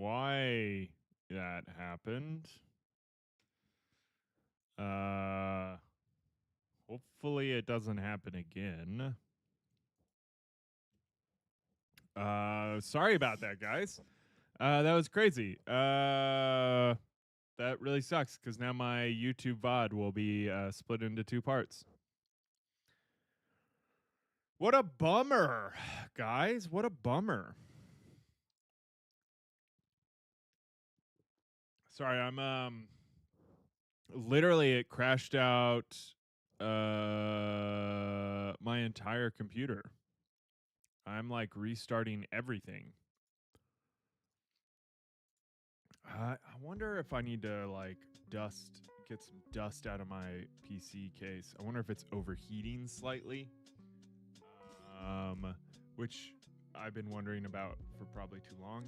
why that happened. Hopefully it doesn't happen again. Sorry about that, guys. That was crazy. That really sucks because now my YouTube VOD will be split into two parts. What a bummer, guys. What a bummer. Sorry, I'm literally it crashed out my entire computer. I'm like restarting everything. I wonder if I need to like get some dust out of my PC case. I wonder if it's overheating slightly. Which I've been wondering about for probably too long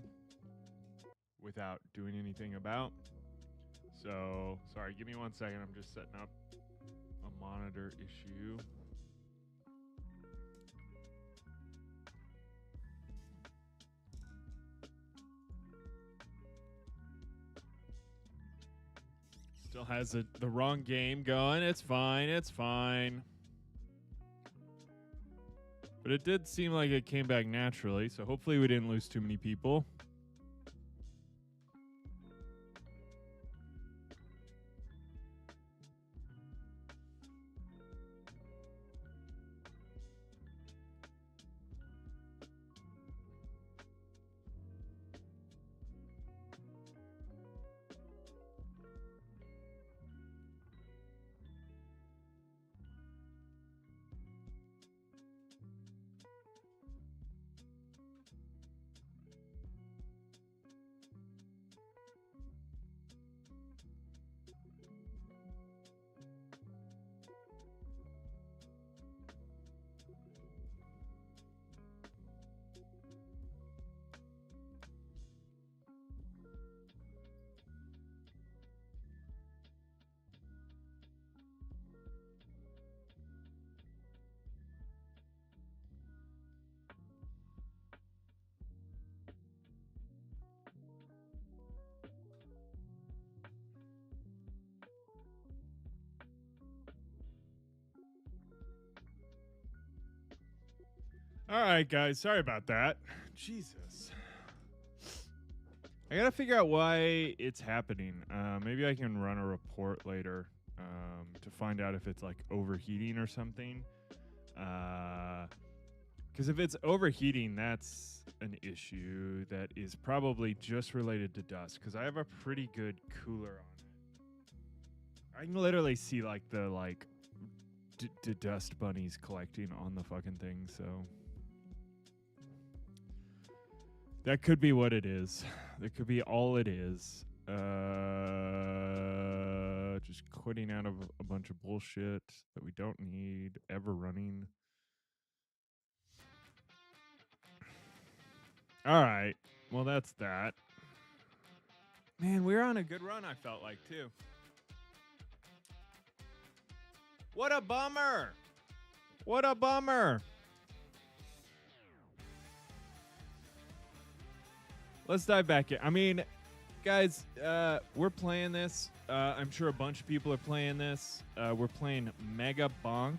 without doing anything about. So, sorry, give me 1 second. I'm just setting up a monitor issue. Still has the wrong game going. It's fine. It's fine. But it did seem like it came back naturally, so hopefully we didn't lose too many people. All right, guys. Sorry about that. Jesus. I gotta figure out why it's happening. Maybe I can run a report later to find out if it's like overheating or something. Because if it's overheating, that's an issue that is probably just related to dust. Because I have a pretty good cooler on it. I can literally see like the dust bunnies collecting on the fucking thing. So that could be what it is. That could be all it is. Just quitting out of a bunch of bullshit that we don't need ever running. All right. Well, that's that. Man, we were on a good run, I felt like, too. What a bummer. What a bummer. Let's dive back in. I mean, guys, we're playing this. I'm sure a bunch of people are playing this. We're playing MegaBonk.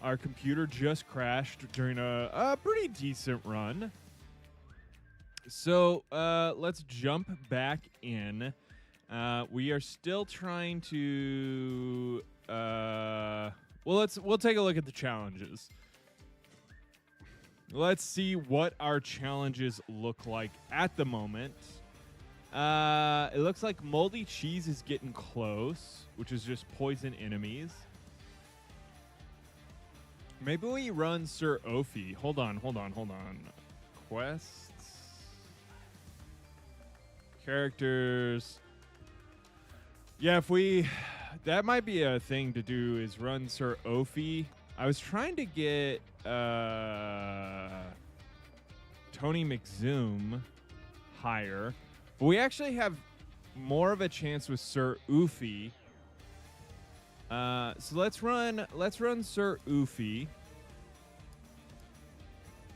Our computer just crashed during a pretty decent run. So let's jump back in. We are still trying to... we'll take a look at the challenges. Let's see what our challenges look like at the moment. It looks like moldy cheese is getting close, which is just poison enemies. Maybe we run Sir Ophi. Hold on. Quests. Characters. Yeah, that might be a thing to do, is run Sir Ophi. I was trying to get Tony McZoom higher, but we actually have more of a chance with Sir Ophi. So let's run Sir Ophi.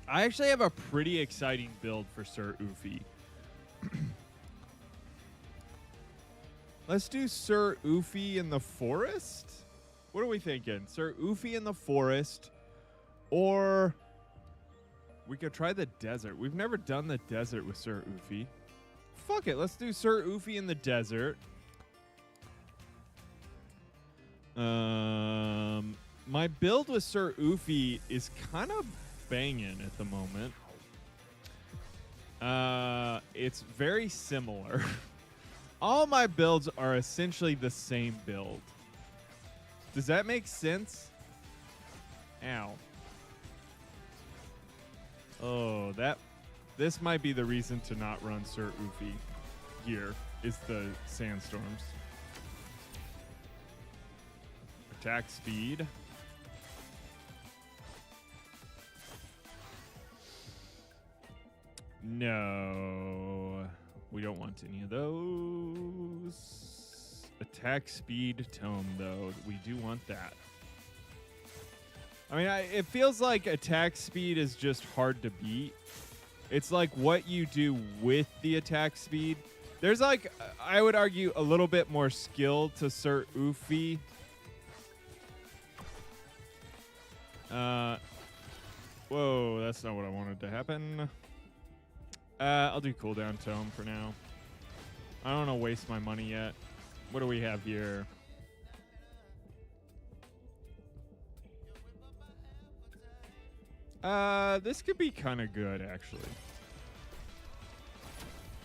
I actually have a pretty exciting build for Sir Ophi. Let's do Sir Oofy in the forest. What are we thinking? Sir Oofy in the forest, or we could try the desert. We've never done the desert with Sir Oofy. Fuck it. Let's do Sir Oofy in the desert. My build with Sir Oofy is kind of banging at the moment. It's very similar. All my builds are essentially the same build. Does that make sense? Ow. Oh, this might be the reason to not run Sir Oofy gear, is the sandstorms. Attack speed. No, we don't want any of those. Attack speed tome, though. We do want that. I mean, it feels like attack speed is just hard to beat. It's like what you do with the attack speed. There's like, I would argue, a little bit more skill to Sir Oofy. Whoa, that's not what I wanted to happen. I'll do cooldown tome for now. I don't want to waste my money yet. What do we have here? This could be kind of good, actually.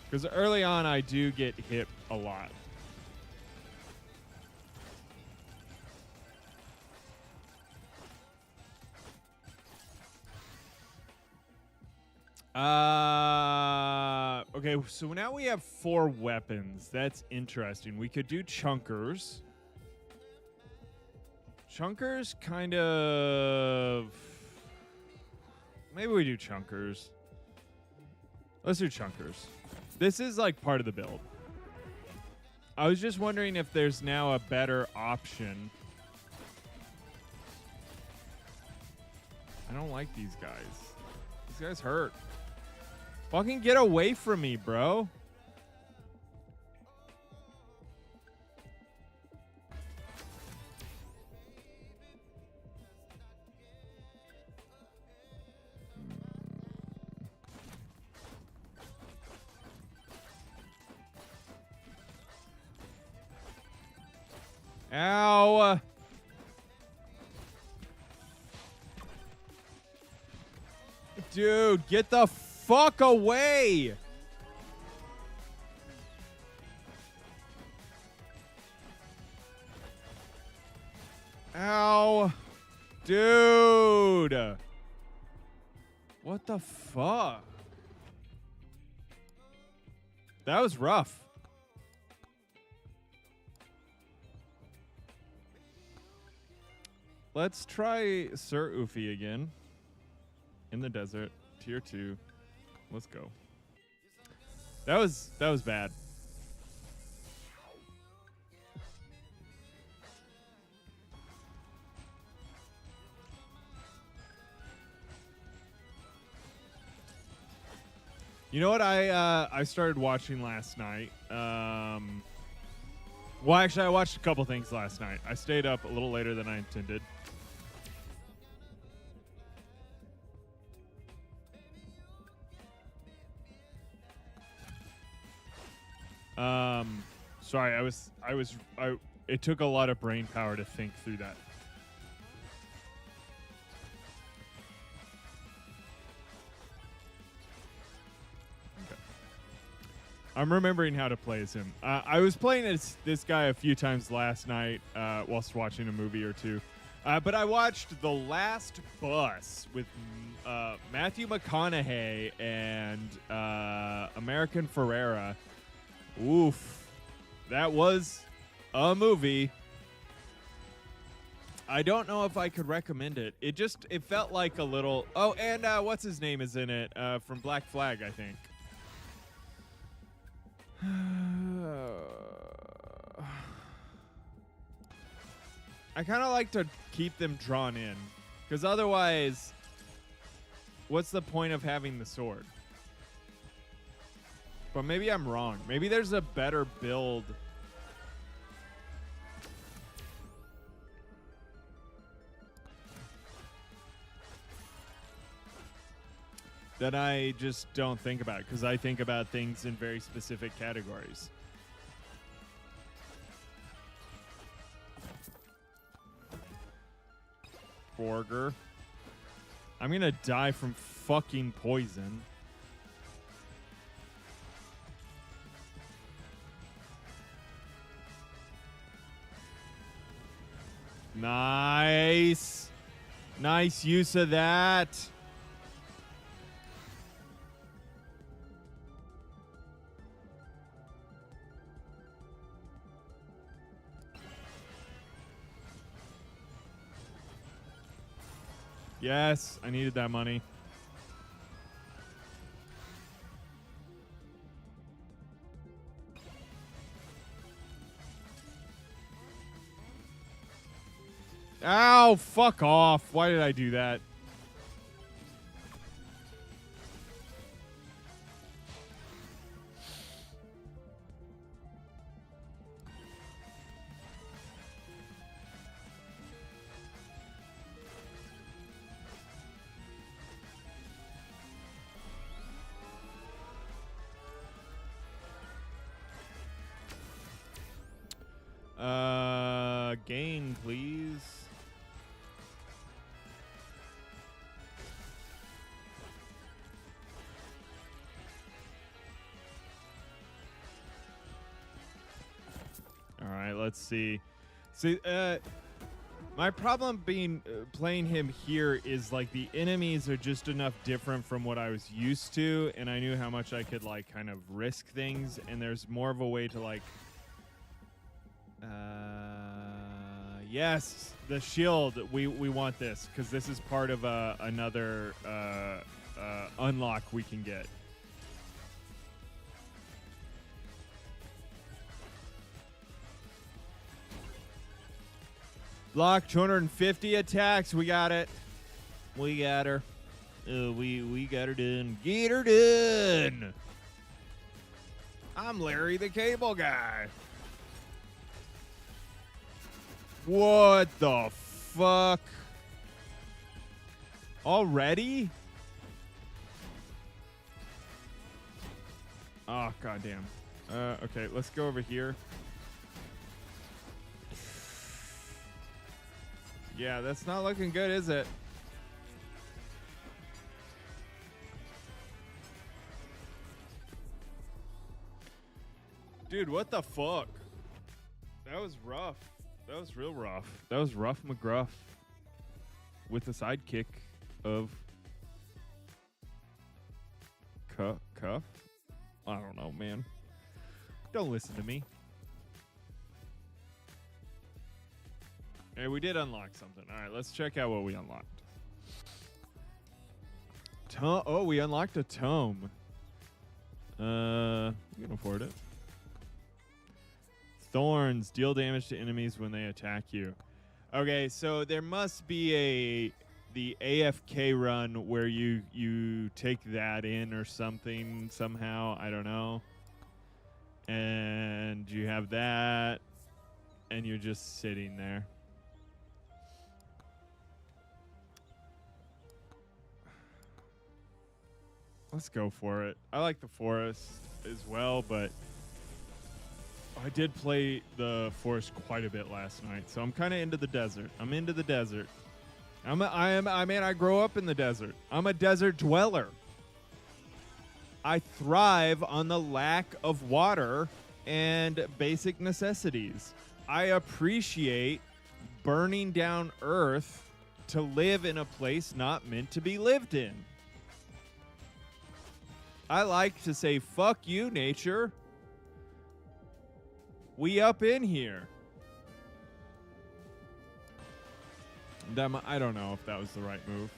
Because early on, I do get hit a lot. Okay, so now we have 4 weapons. That's interesting. We could do chunkers. Chunkers kind of... Maybe we do chunkers. Let's do chunkers. This is like part of the build. I was just wondering if there's now a better option. I don't like these guys. These guys hurt. Fucking get away from me, bro. Ow. Dude, get the fuck away. Ow. Dude. What the fuck? That was rough. Let's try Sir Oofy again. In the desert, tier 2. Let's go. That was bad. You know what I started watching last night? Well, actually, I watched a couple things last night. I stayed up a little later than I intended. Sorry, it took a lot of brain power to think through that. Okay. I'm remembering how to play as him. I was playing as this guy a few times last night whilst watching a movie or two. But I watched The Last Bus with Matthew McConaughey and American Ferrera. Oof. That was a movie. I don't know if I could recommend it. It felt like a little... Oh, and what's his name is in it from Black Flag, I think. I kind of like to keep them drawn in. Because otherwise, what's the point of having the sword? But maybe I'm wrong. Maybe there's a better build that I just don't think about because I think about things in very specific categories. Borger. I'm gonna die from fucking poison. Nice. Nice use of that. Yes, I needed that money. Ow, fuck off. Why did I do that? Gain, please. All right, let's see. See, my problem being playing him here is like the enemies are just enough different from what I was used to, and I knew how much I could like kind of risk things, and there's more of a way to like. Yes, the shield. We want this because this is part of another unlock we can get. Block 250 attacks. We got it. We got her. We got her done. Get her done. I'm Larry the Cable Guy. What the fuck? Already? Oh, goddamn. Okay, let's go over here. Yeah, that's not looking good, is it? Dude, what the fuck? That was rough. That was real rough. That was rough McGruff with the sidekick of Cuff. I don't know, man. Don't listen to me. Hey, we did unlock something. All right, let's check out what we unlocked. Oh, we unlocked a tome. You can afford it. Thorns deal damage to enemies when they attack you. Okay, so there must be the AFK run where you take that in or something somehow. I don't know. And you have that, and you're just sitting there. Let's go for it. I like the forest as well, but I did play the forest quite a bit last night, so I'm kind of into the desert. I'm into the desert. I grew up in the desert. I'm a desert dweller. I thrive on the lack of water and basic necessities. I appreciate burning down earth to live in a place not meant to be lived in. I like to say, fuck you, nature. We up in here. I don't know if that was the right move.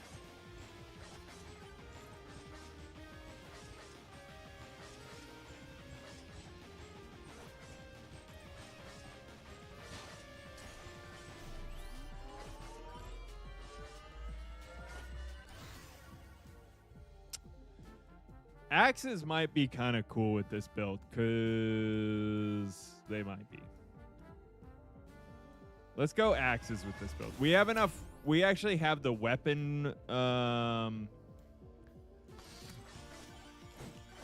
Axes might be kind of cool with this build, because they might be. Let's go axes with this build. We have enough. We actually have the weapon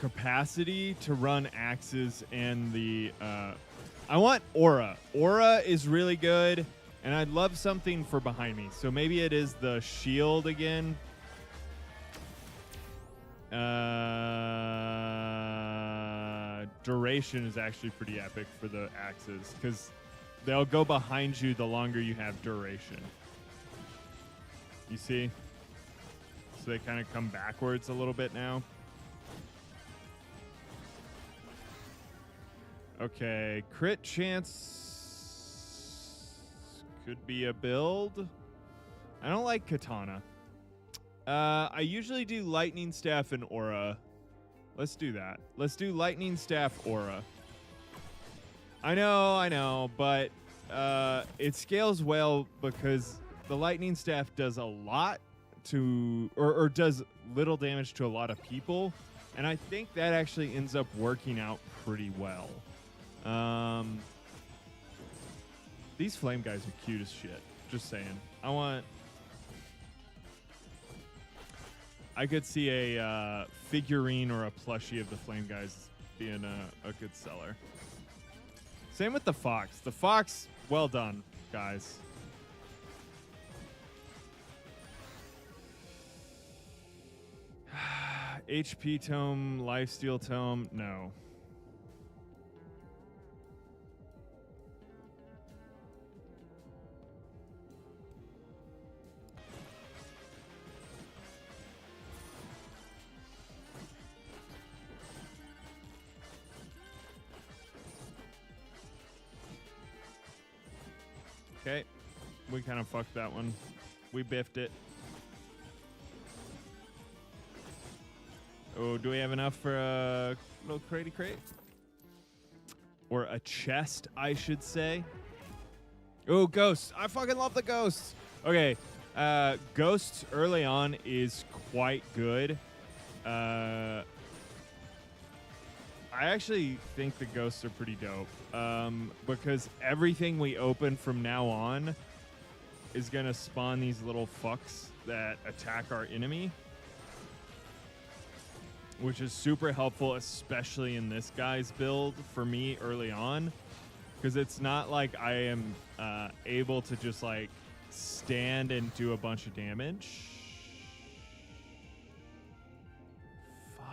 capacity to run axes and the I want aura. Aura is really good, and I'd love something for behind me. So maybe it is the shield again. Duration is actually pretty epic for the axes because they'll go behind you the longer you have duration. You see? So they kind of come backwards a little bit now. Okay, crit chance could be a build. I don't like katana. I usually do lightning staff and aura. Let's do that. Let's do lightning staff aura. I know, but it scales well because the lightning staff does a lot to, or does little damage to a lot of people, and I think that actually ends up working out pretty well. These flame guys are cute as shit. Just saying. I could see a figurine or a plushie of the flame guys being a good seller. Same with the fox. The fox, well done, guys. HP tome, lifesteal tome, no. Okay, we kind of fucked that one. We biffed it. Oh, do we have enough for a little cratey crate? Or a chest, I should say. Oh, ghosts. I fucking love the ghosts. Okay, ghosts early on is quite good. I actually think the ghosts are pretty dope. Because everything we open from now on is going to spawn these little fucks that attack our enemy. Which is super helpful, especially in this guy's build for me early on. Because it's not like I am able to just like stand and do a bunch of damage. Fuck.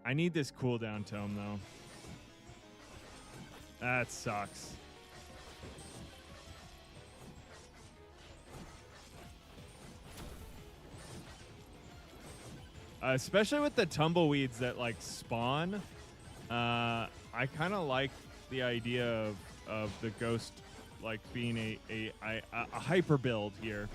I need this cooldown tome though. That sucks. Especially with the tumbleweeds that like spawn, I kind of like the idea of the ghost like being a hyper build here.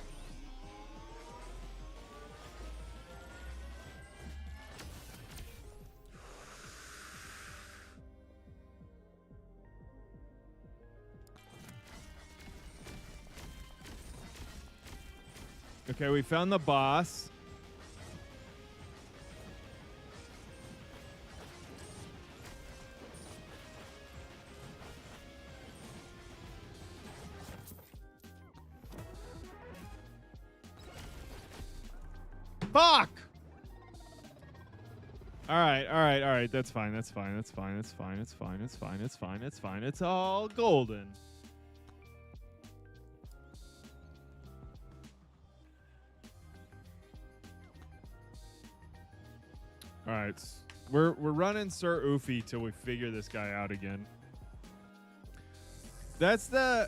Okay, we found the boss. Fuck! All right. That's fine. It's all golden. All right. We're running Sir Oofy till we figure this guy out again. That's the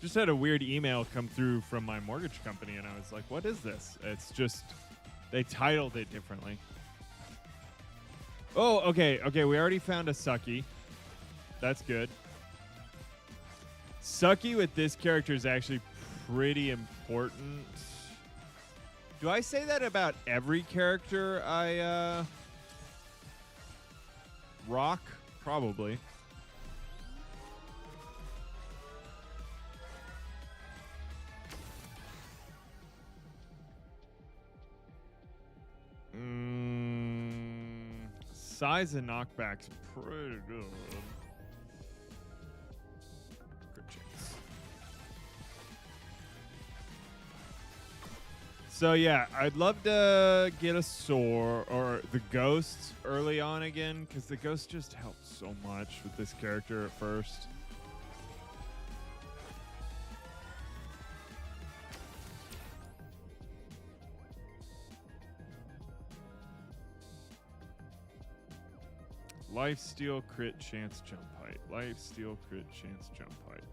just had a weird email come through from my mortgage company, and I was like, what is this? It's just, they titled it differently. Oh, okay. We already found a Sucky. That's good. Sucky with this character is actually pretty important. Do I say that about every character I rock? Probably. Size and knockback's pretty good. Crit So yeah, I'd love to get a sword or the ghosts early on again, because the ghost just helps so much with this character at first. Lifesteal, crit, chance, jump height. Lifesteal, crit, chance, jump height.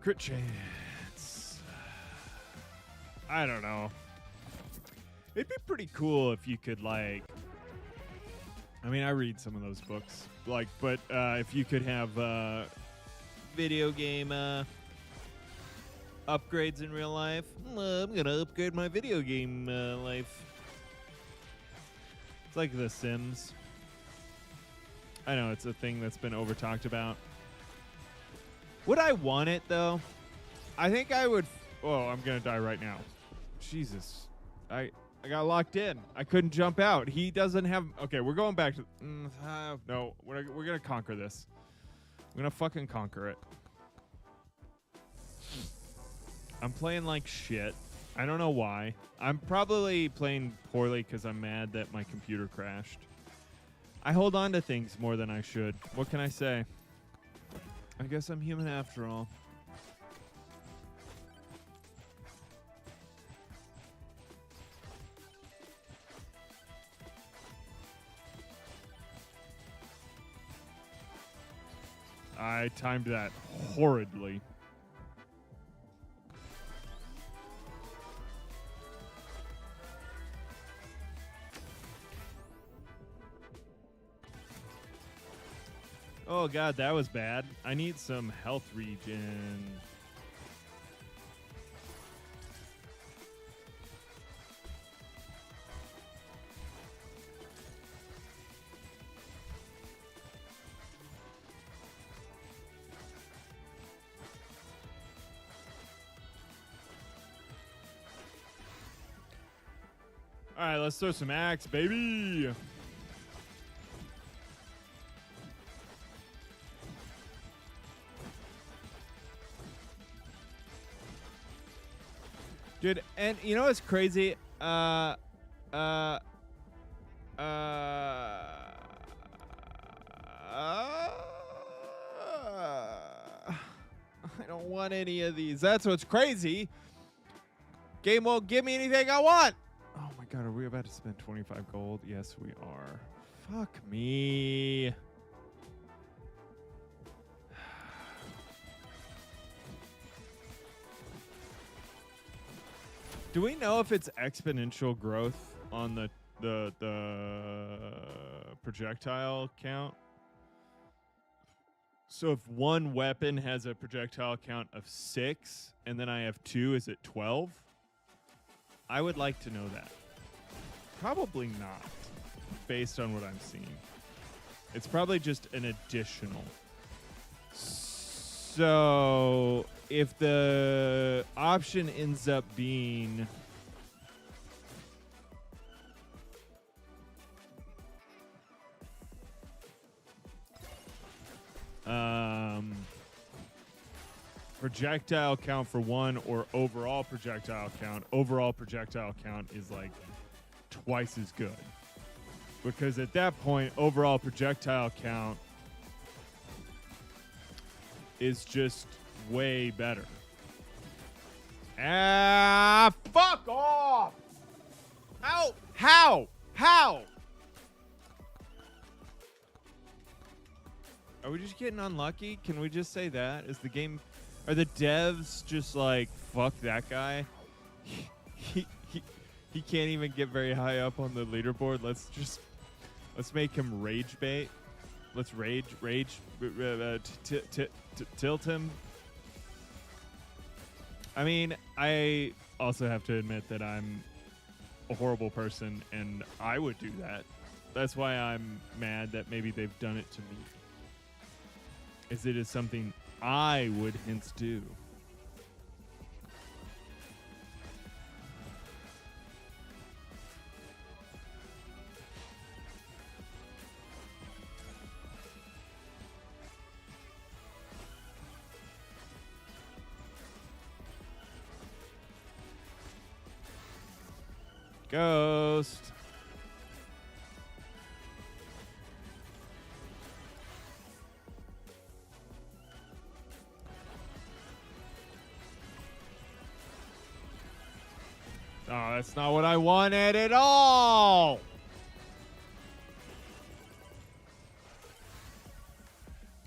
Crit chance. I don't know. It'd be pretty cool if you could, like... I mean, I read some of those books. Like, but if you could have video game upgrades in real life. I'm going to upgrade my video game life. It's like The Sims. I know, it's a thing that's been over-talked about. Would I want it, though? I think I would... Oh, I'm going to die right now. Jesus. I got locked in. I couldn't jump out. He doesn't have... Okay, we're going back to... no, we're going to conquer this. I'm going to fucking conquer it. I'm playing like shit. I don't know why. I'm probably playing poorly because I'm mad that my computer crashed. I hold on to things more than I should. What can I say? I guess I'm human after all. I timed that horridly. Oh god, that was bad. I need some health regen. Alright, let's throw some axe, baby! Dude, and you know what's crazy? I don't want any of these. That's what's crazy. Game won't give me anything I want. Oh my god, are we about to spend 25 gold? Yes, we are. Fuck me. Do we know if it's exponential growth on the projectile count? So if one weapon has a projectile count of 6 and then I have 2, is it 12? I would like to know that. Probably not, based on what I'm seeing. It's probably just an additional. So if the option ends up being projectile count for 1 or overall projectile count is like twice as good, because at that point overall projectile count is just way better. Fuck off! How? Are we just getting unlucky? Can we just say that? Is the game... Are the devs just like, fuck that guy? He can't even get very high up on the leaderboard. Let's make him rage bait. Let's tilt him. I mean, I also have to admit that I'm a horrible person, and I would do that. That's why I'm mad that maybe they've done it to me. As it is something I would hence do. Ghost. Oh, that's not what I wanted at all.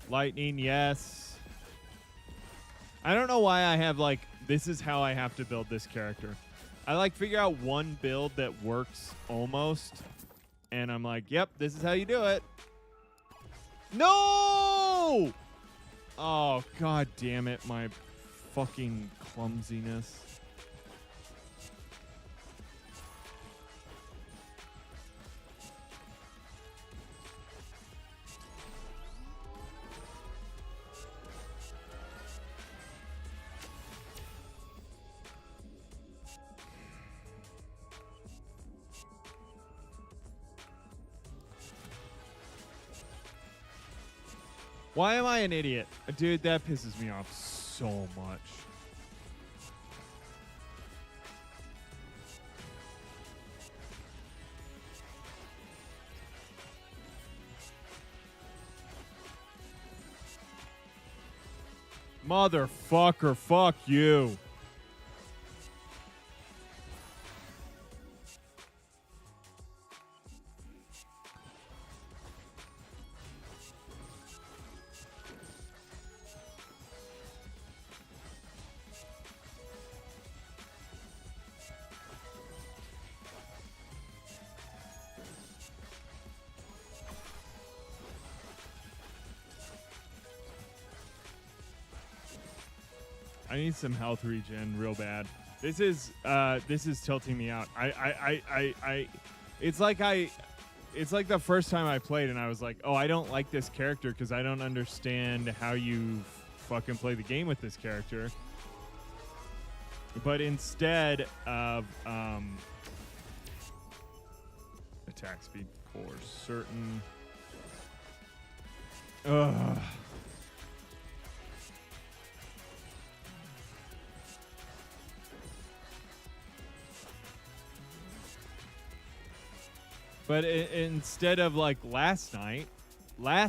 Lightning, yes. I don't know why I have, like, this is how I have to build this character. I, like, figure out one build that works almost, and I'm like, yep, this is how you do it. No! Oh, god damn it, my fucking clumsiness. Why am I an idiot? Dude, that pisses me off so much. Motherfucker, fuck you. I need some health regen real bad. This is tilting me out. It's like the first time I played and I was like, oh, I don't like this character because I don't understand how you fucking play the game with this character. But instead of attack speed for certain. Ugh. But instead of like last night, I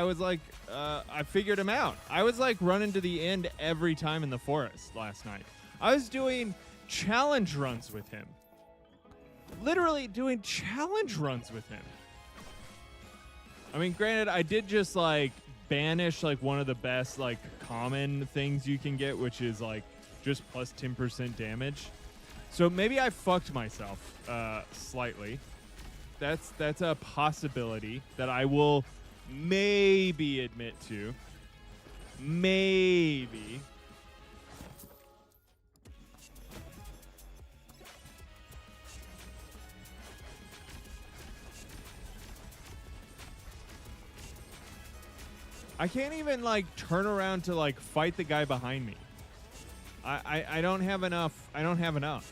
was like, I figured him out. I was like running to the end every time in the forest last night. I was doing challenge runs with him. Literally doing challenge runs with him. I mean, granted, I did just like banish like one of the best like common things you can get, which is like just plus 10% damage. So maybe I fucked myself slightly. That's a possibility that I will maybe admit to. Maybe. I can't even like turn around to like fight the guy behind me. I don't have enough. I don't have enough.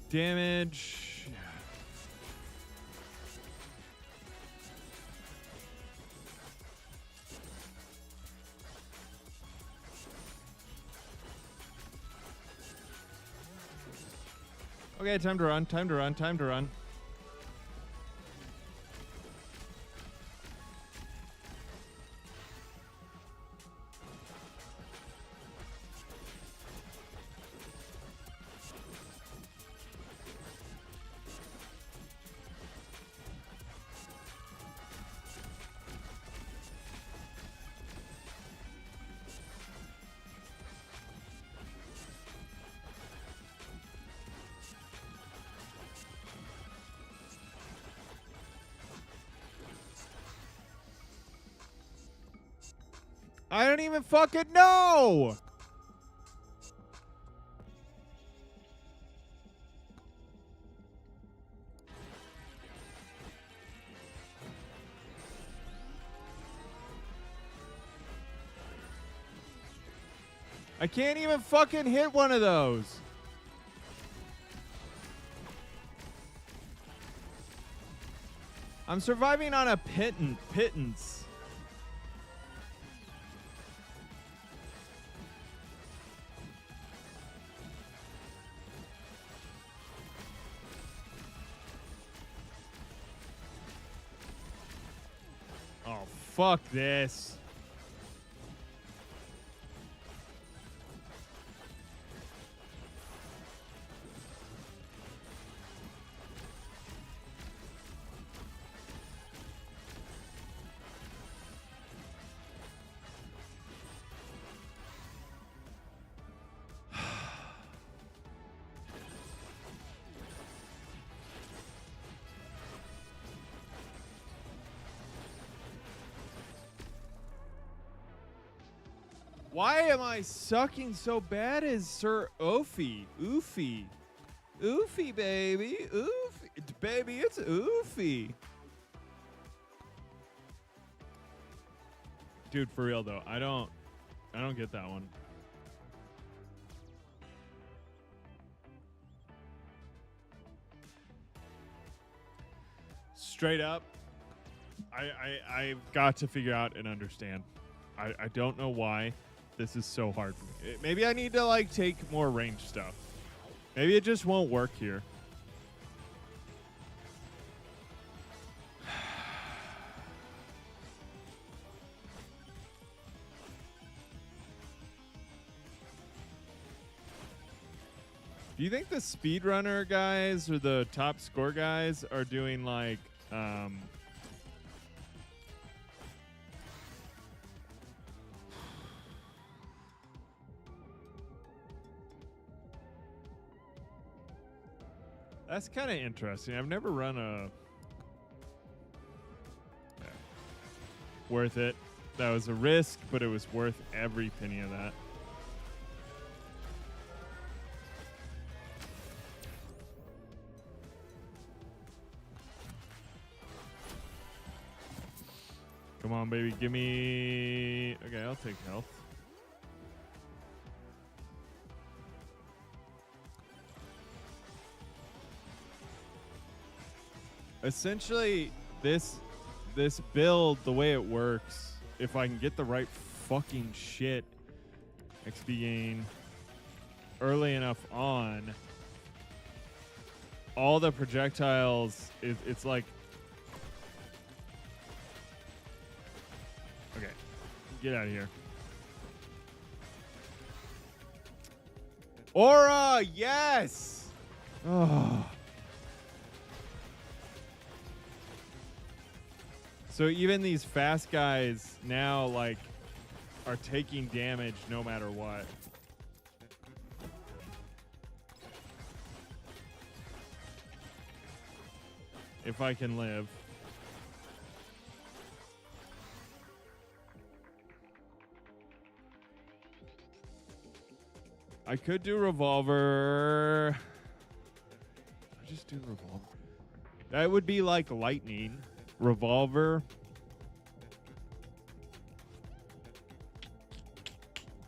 Damage. Okay, time to run, time to run, time to run. I don't even fucking know! I can't even fucking hit one of those. I'm surviving on a pittance. Oh, fuck this. Why am I sucking so bad as Sir Oofy? Oofy. Oofy, baby. Oofy. Baby, it's Oofy. Dude, for real though, I don't get that one. Straight up, I've got to figure out and understand. I don't know why this is so hard for me. Maybe I need to like take more range stuff. Maybe it just won't work here. Do you think the speedrunner guys or the top score guys are doing like that's kind of interesting. I've never run a worth it. That was a risk, but it was worth every penny of that. Come on, baby. Give me... Okay, I'll take health. Essentially, this build, the way it works, if I can get the right fucking shit, XP gain early enough on, all the projectiles, it's like... Okay, get out of here. Aura, yes! Oh. So even these fast guys now, like, are taking damage no matter what. If I can live. I could do revolver. I just do revolver. That would be like lightning. Revolver.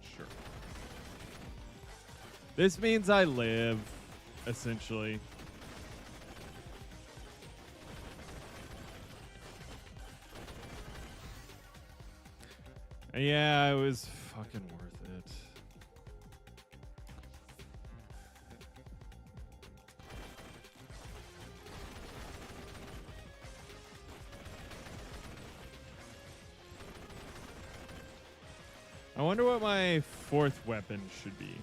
Sure. This means I live, essentially. Yeah, it was fucking worth it. I wonder what my fourth weapon should be.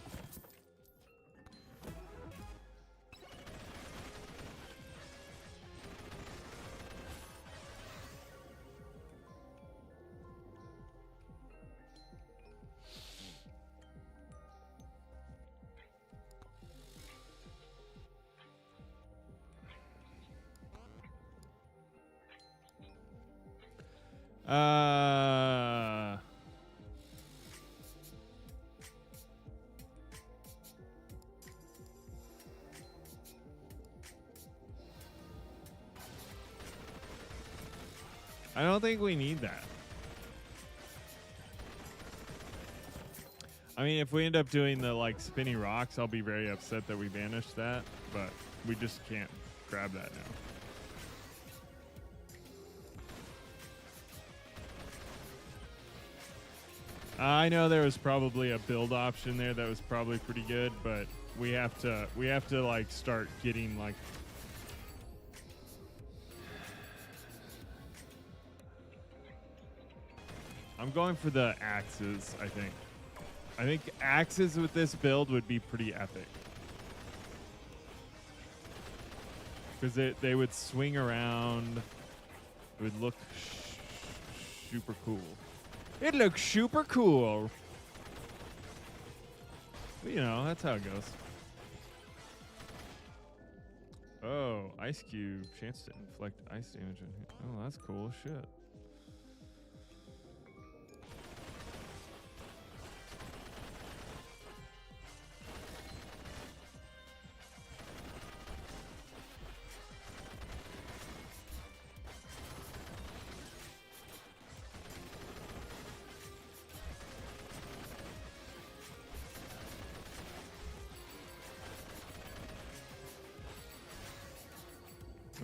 I don't think we need that. I mean, if we end up doing the like spinny rocks, I'll be very upset that we banished that, but we just can't grab that now. I know there was probably a build option there that was probably pretty good, but we have to like start getting like I'm going for the axes, I think. I think axes with this build would be pretty epic. Because they would swing around. It would look super cool. It looks super cool. But, you know, that's how it goes. Oh, ice cube. Chance to inflict ice damage. Oh, that's cool. Shit.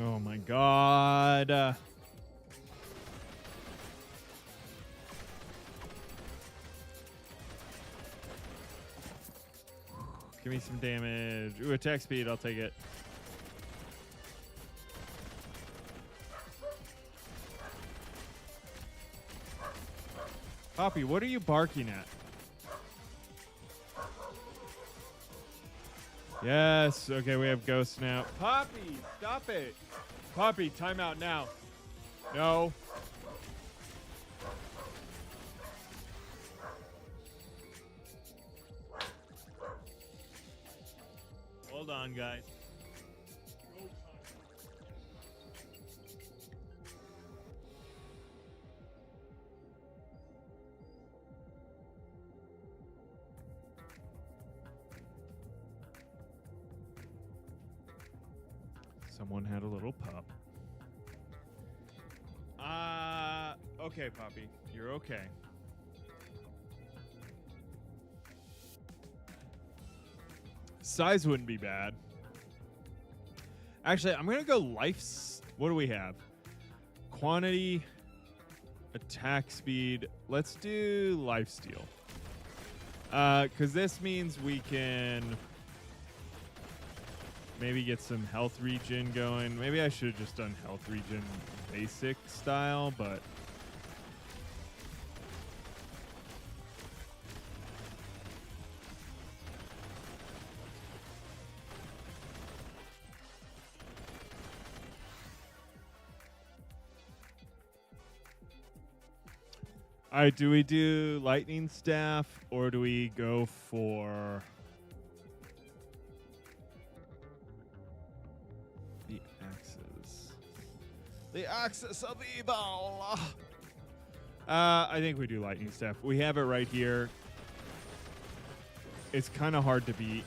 Oh my god. Give me some damage. Ooh, attack speed. I'll take it. Poppy, what are you barking at? Yes. Okay, we have ghosts now. Poppy, stop it. Poppy, time out now. No. Hold on, guys. Someone had a little pup. Okay, Poppy. You're okay. Size wouldn't be bad. Actually, I'm going to go life. What do we have? Quantity, attack speed. Let's do lifesteal. Because this means we can maybe get some health regen going. Maybe I should have just done health regen basic style, but all right, do we do lightning staff or do we go for the axes? The axis of evil. I think we do lightning staff. We have it right here. It's kind of hard to beat.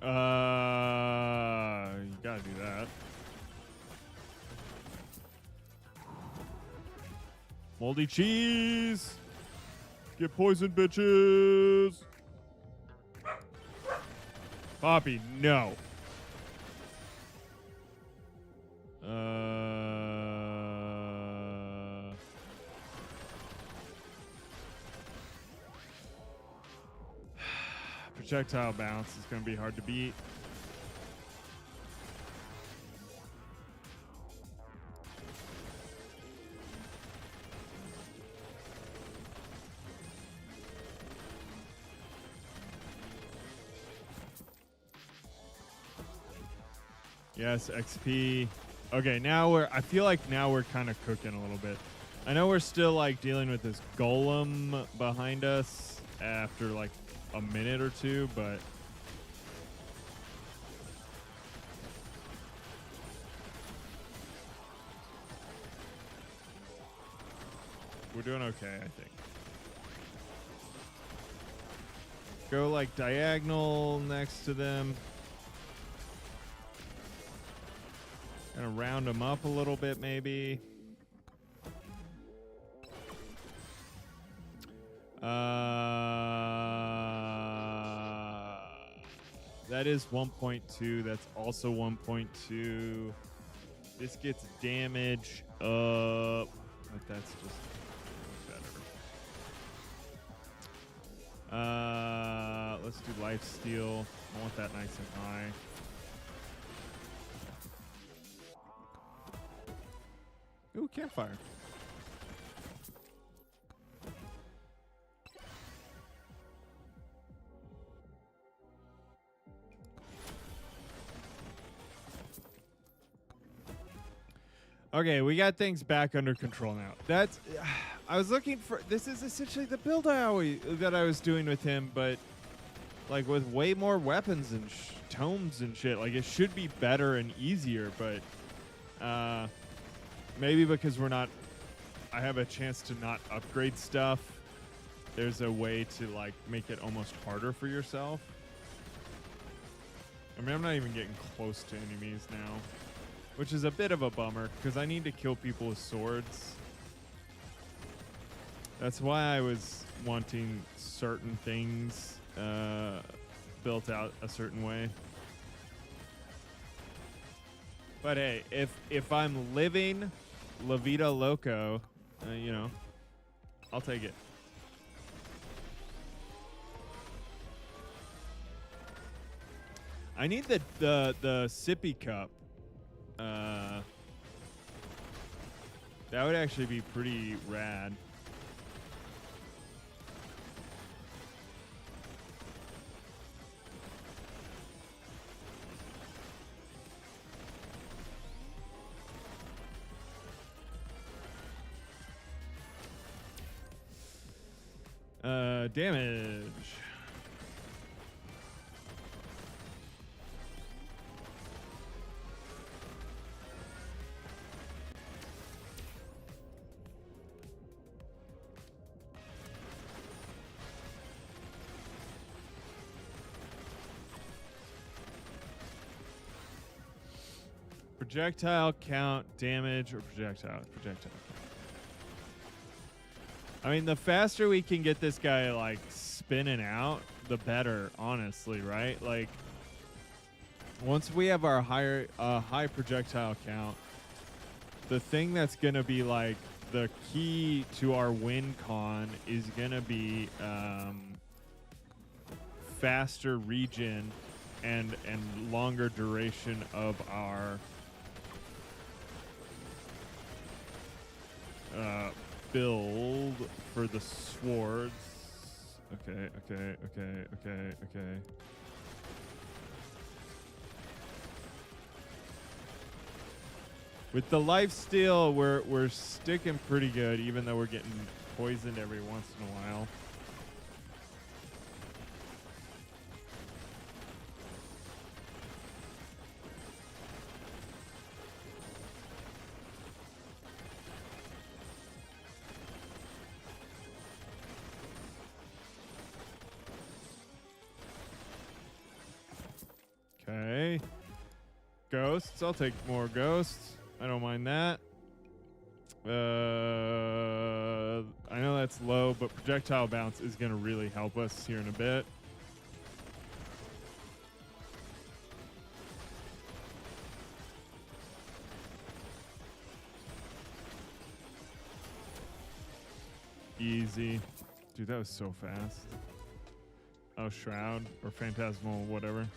You gotta do that. Moldy cheese! Get poisoned, bitches! Poppy, no. Projectile bounce is going to be hard to beat. Yes, XP. Okay, now I feel like now we're kind of cooking a little bit. I know we're still like dealing with this golem behind us after like a minute or two, but we're doing okay, I think. Go like diagonal next to them. Gonna round them up a little bit, maybe. That is 1.2. That's also 1.2. This gets damage up, but that's just better. Let's do lifesteal. I want that nice and high. Ooh, campfire. Okay, we got things back under control now. That's I was looking for. This is essentially the build that I was doing with him, but like with way more weapons and tomes and shit. Like it should be better and easier, but maybe because I have a chance to not upgrade stuff. There's a way to like make it almost harder for yourself. I mean, I'm not even getting close to enemies now, which is a bit of a bummer because I need to kill people with swords. That's why I was wanting certain things built out a certain way. But hey, if I'm living La Vida Loco, you know, I'll take it. I need the sippy cup. That would actually be pretty rad. Damage. Projectile count, damage, or projectile count. I mean, the faster we can get this guy like spinning out, the better, honestly, right? Like once we have our high projectile count, the thing that's gonna be like the key to our win con is gonna be faster regen and longer duration of our build for the swords. Okay. With the lifesteal, we're sticking pretty good, even though we're getting poisoned every once in a while. Okay. Ghosts. I'll take more ghosts. I don't mind that. I know that's low, but projectile bounce is going to really help us here in a bit. Easy. Dude, that was so fast. Oh, Shroud or Phantasmal, whatever.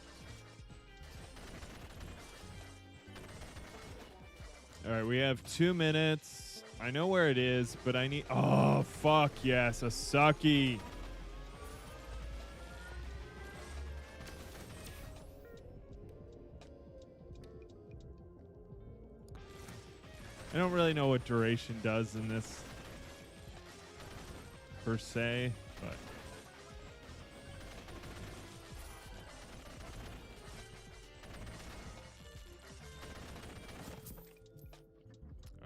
All right, we have 2 minutes. I know where it is, but I need... Oh, fuck yes, a sucky. I don't really know what duration does in this, per se, but...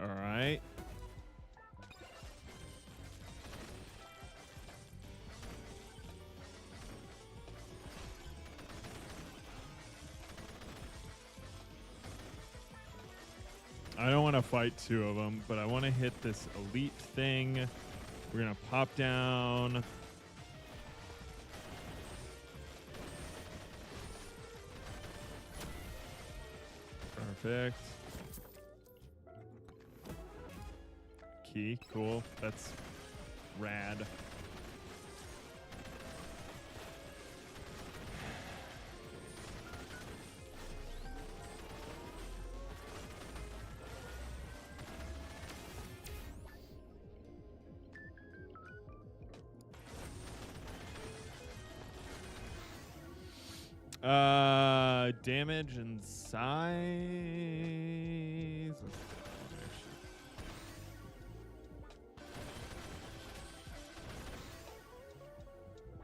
All right. I don't want to fight two of them, but I want to hit this elite thing. We're going to pop down. Perfect. Key, cool. That's rad. Damage and size.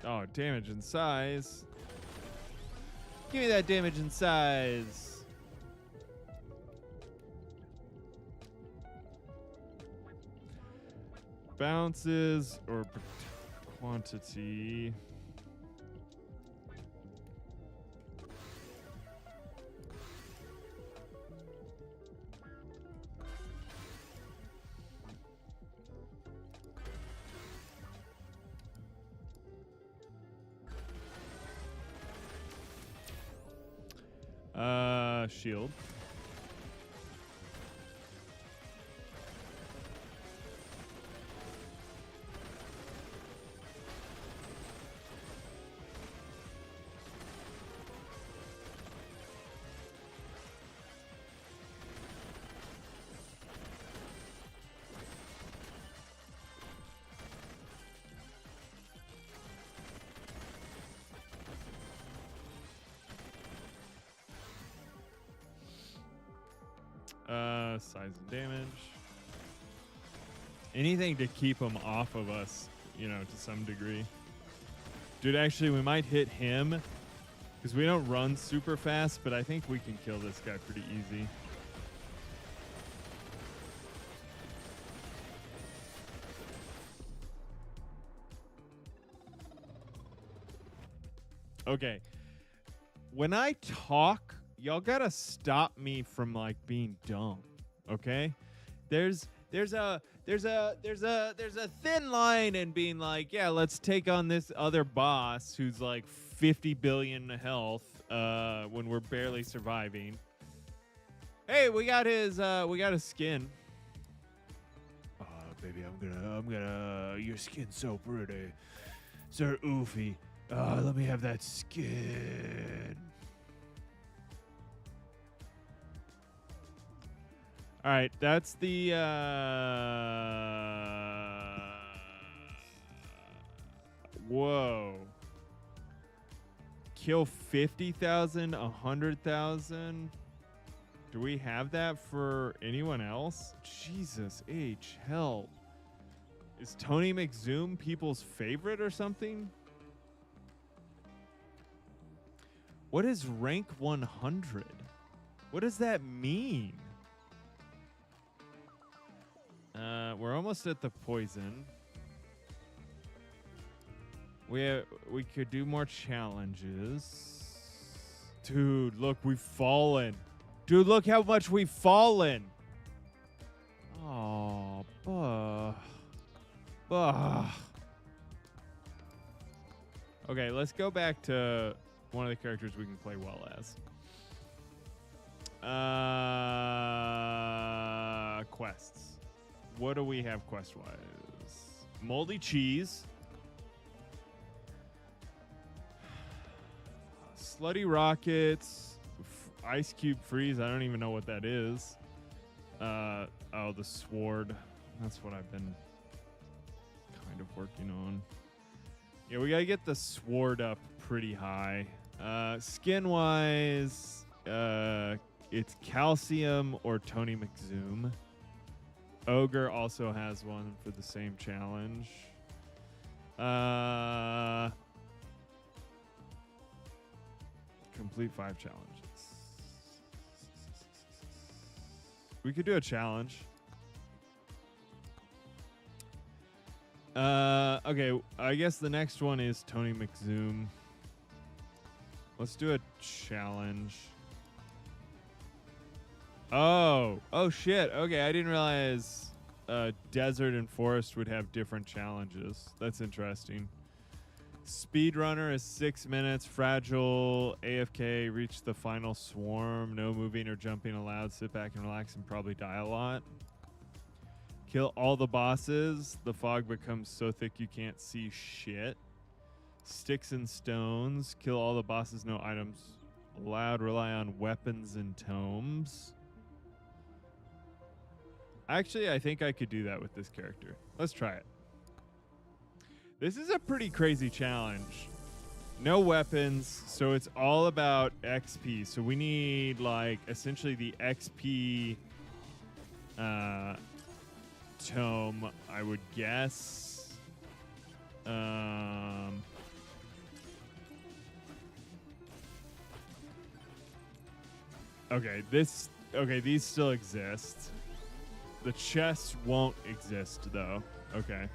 Oh, damage and size. Give me that damage and size. Bounces or quantity. Shield. Size and damage. Anything to keep him off of us, you know, to some degree. Dude, actually, we might hit him because we don't run super fast, but I think we can kill this guy pretty easy. Okay. When I talk, y'all gotta stop me from like being dumb. Okay? There's a thin line in being like, yeah, let's take on this other boss who's like 50 billion health when we're barely surviving. Hey, we got his skin. Baby, I'm gonna your skin's so pretty. So oofy. Let me have that skin. All right, that's the whoa. Kill 50,000, 100,000. Do we have that for anyone else? Jesus H, hell. Is Tony McZoom people's favorite or something? What is rank 100? What does that mean? We're almost at the poison. We could do more challenges. Dude, look, we've fallen. Dude, look how much we've fallen. Oh, Okay, let's go back to one of the characters we can play well as. Quests. What do we have quest-wise? Moldy cheese. Slutty rockets. Ice cube freeze. I don't even know what that is. Oh, the sword. That's what I've been kind of working on. Yeah, we gotta get the sword up pretty high. Skin-wise, it's calcium or Tony McZoom. Ogre also has one for the same challenge. Complete 5 challenges. We could do a challenge. Okay, I guess the next one is Tony McZoom. Let's do a challenge. Oh shit. Okay, I didn't realize desert and forest would have different challenges. That's interesting. Speedrunner is 6 minutes. Fragile, AFK, reach the final swarm. No moving or jumping allowed. Sit back and relax and probably die a lot. Kill all the bosses. The fog becomes so thick you can't see shit. Sticks and stones. Kill all the bosses. No items allowed. Rely on weapons and tomes. Actually, I think I could do that with this character. Let's try it. This is a pretty crazy challenge. No weapons, so it's all about XP. So we need, like, essentially the XP tome, I would guess. Okay, these still exist. The chests won't exist, though. Okay.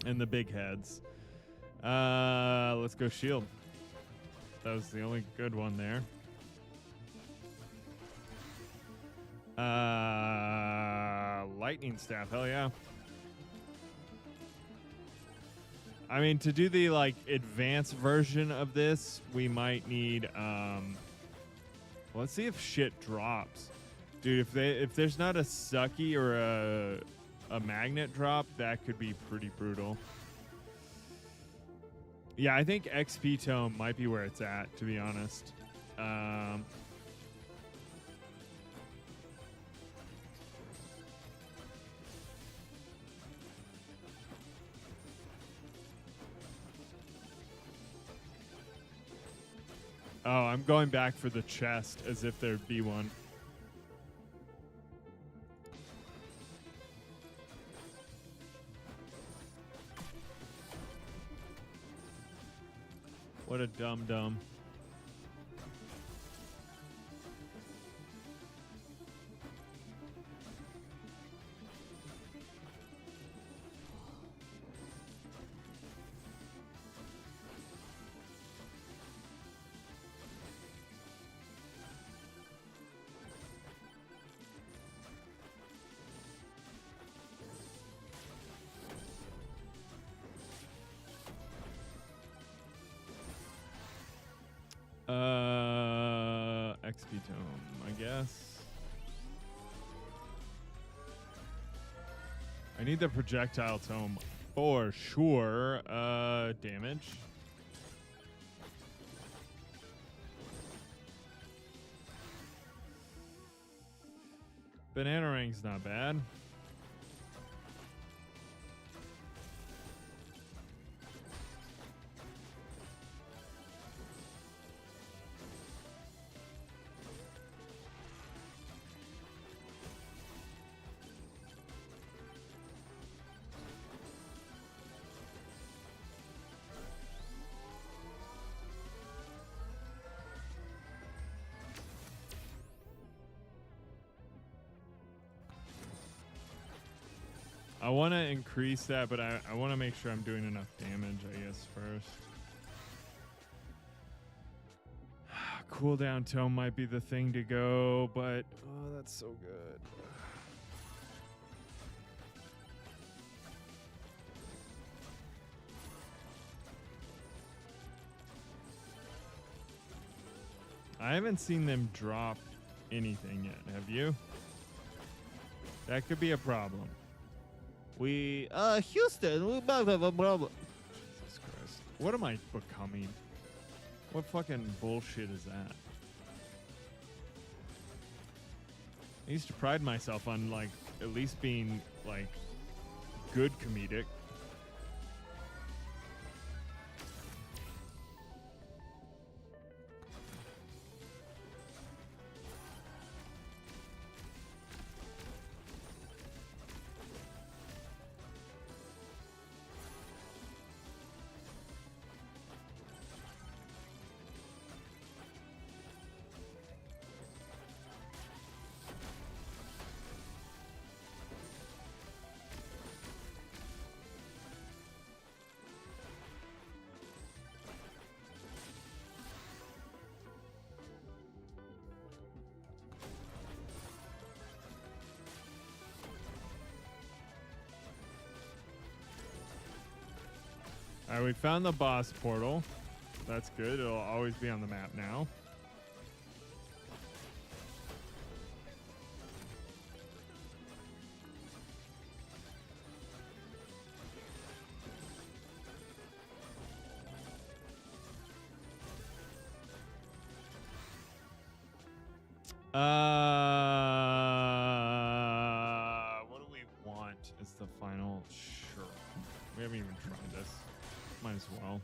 And the big heads. Let's go shield. That was the only good one there. Lightning staff, hell yeah. I mean, to do the, like, advanced version of this, we might need, let's see if shit drops. Dude, if there's not a sucky or a magnet drop, that could be pretty brutal. Yeah, I think XP tome might be where it's at, to be honest. Oh, I'm going back for the chest as if there'd be one. What a dum-dum. XP tome, I guess. I need the projectile tome for sure. Damage. Banana ring's not bad. I want to increase that, but I want to make sure I'm doing enough damage, I guess, first. Cooldown tome might be the thing to go, but oh, that's so good. I haven't seen them drop anything yet, have you? That could be a problem. Houston, we might have a problem. Jesus Christ. What am I becoming? What fucking bullshit is that? I used to pride myself on, like, at least being, like, good comedic. All right, we found the boss portal. That's good. It'll always be on the map now. What do we want as the final? Sure. We haven't even tried this. Might as well.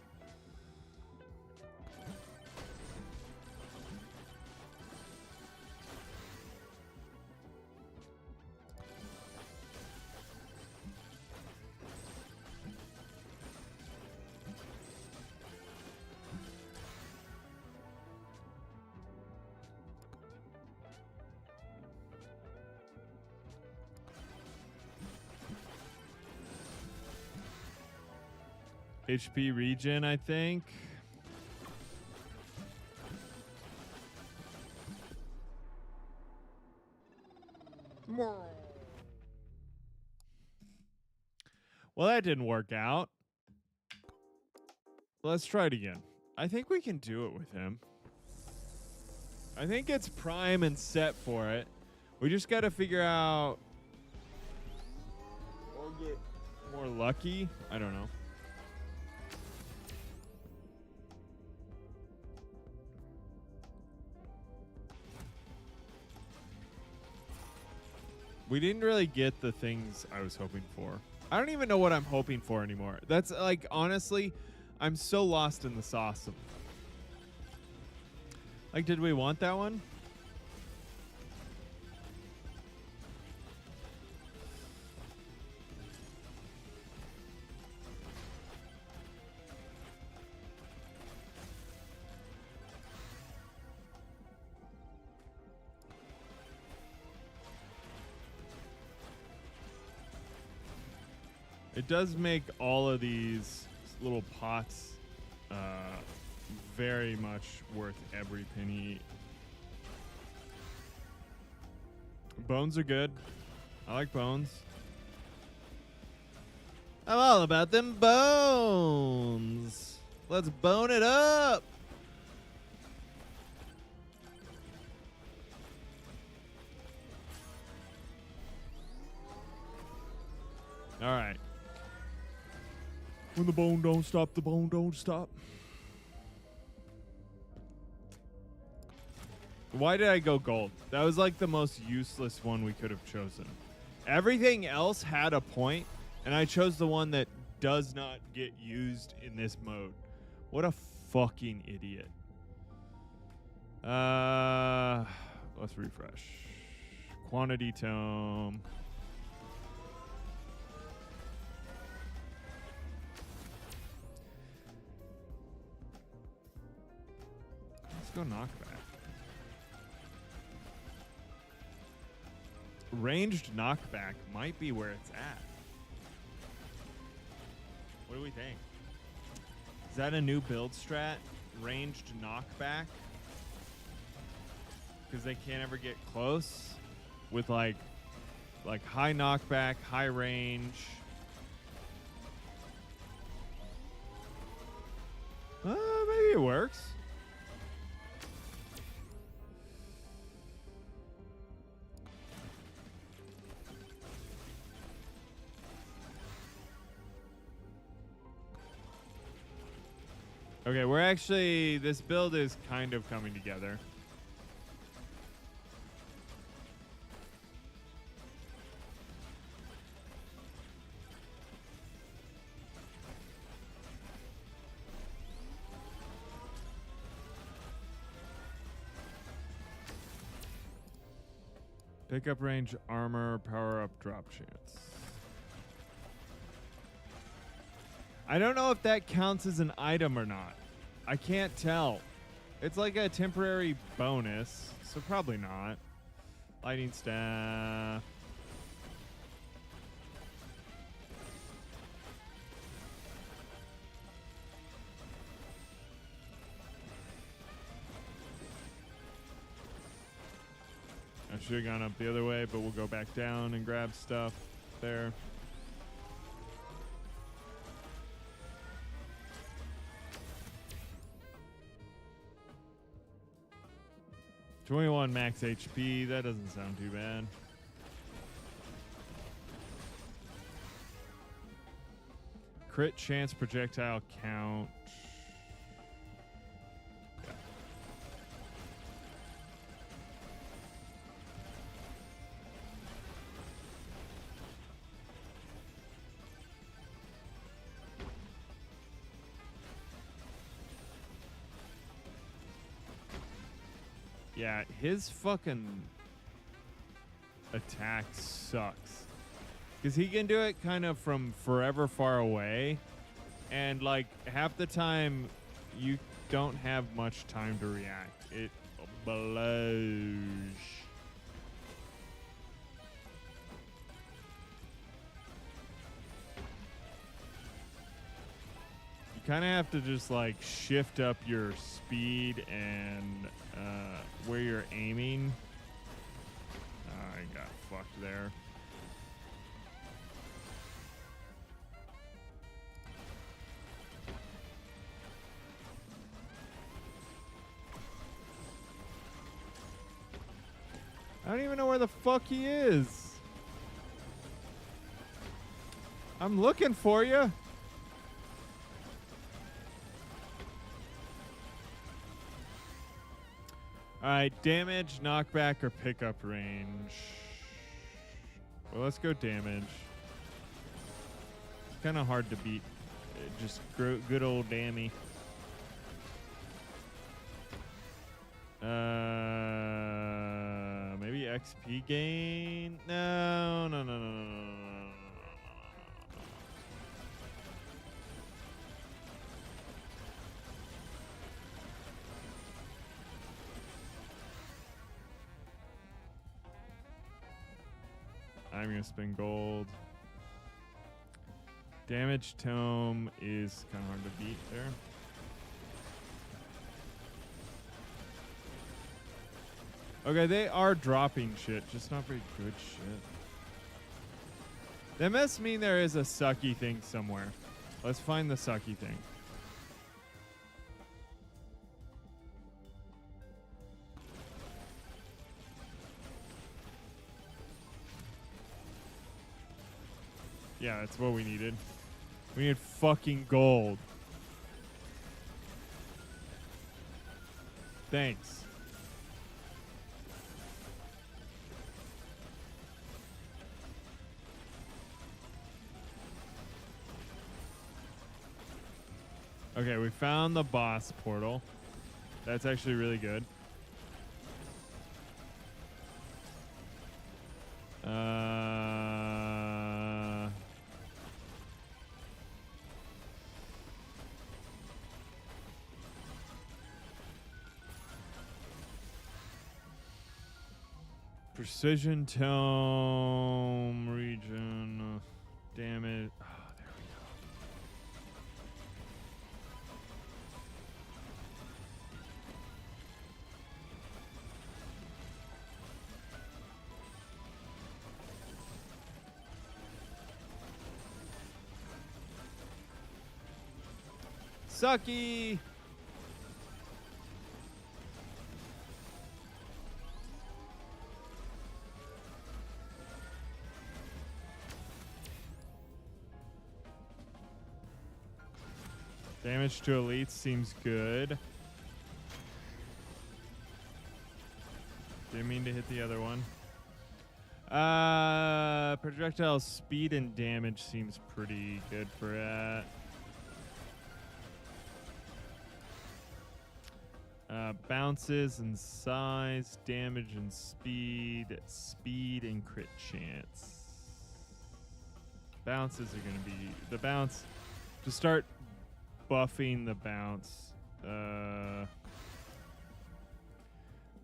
HP regen, I think. Well, that didn't work out. Let's try it again. I think we can do it with him. I think it's prime and set for it. We just got to figure out or get more lucky. I don't know. We didn't really get the things I was hoping for. I don't even know what I'm hoping for anymore. That's like, honestly, I'm so lost in the sauce of. Like, did we want that one? It does make all of these little pots very much worth every penny. Bones are good. I like bones. I'm all about them bones. Let's bone it up. All right. When the bone don't stop, the bone don't stop. Why did I go gold? That was like the most useless one we could have chosen. Everything else had a point, and I chose the one that does not get used in this mode. What a fucking idiot. Let's refresh. Quantity tome. Let's go knockback. Ranged knockback might be where it's at. What do we think? Is that a new build strat? Ranged knockback? Because they can't ever get close with like high knockback, high range. Maybe it works. Okay, we're actually, this build is kind of coming together. Pickup range, armor, power up, drop chance. I don't know if that counts as an item or not. I can't tell. It's like a temporary bonus, so probably not. Lightning staff. I should have gone up the other way, but we'll go back down and grab stuff there. 21 max HP. That doesn't sound too bad. Crit chance projectile count. Yeah, his fucking attack sucks. Because he can do it kind of from forever far away. And, like, half the time, you don't have much time to react. It blows. You kind of have to just, like, shift up your speed and where you're aiming. I got fucked there. I don't even know where the fuck he is. I'm looking for you. Alright, damage, knockback, or pickup range. Well, let's go damage. It's kind of hard to beat. Just good old Dammy. Maybe XP gain? No. I'm going to spend gold. Damage tome is kind of hard to beat there. Okay, they are dropping shit, just not very good shit. That must mean there is a sucky thing somewhere. Let's find the sucky thing. Yeah, that's what we needed. We need fucking gold. Thanks. Okay, we found the boss portal. That's actually really good. Precision tome region. Damn it. Oh, there we go. Sucky. Damage to elites seems good. Didn't mean to hit the other one. Projectile speed and damage seems pretty good for that. Bounces and size, damage and speed and crit chance. Bounces are going to be the bounce to start buffing the bounce.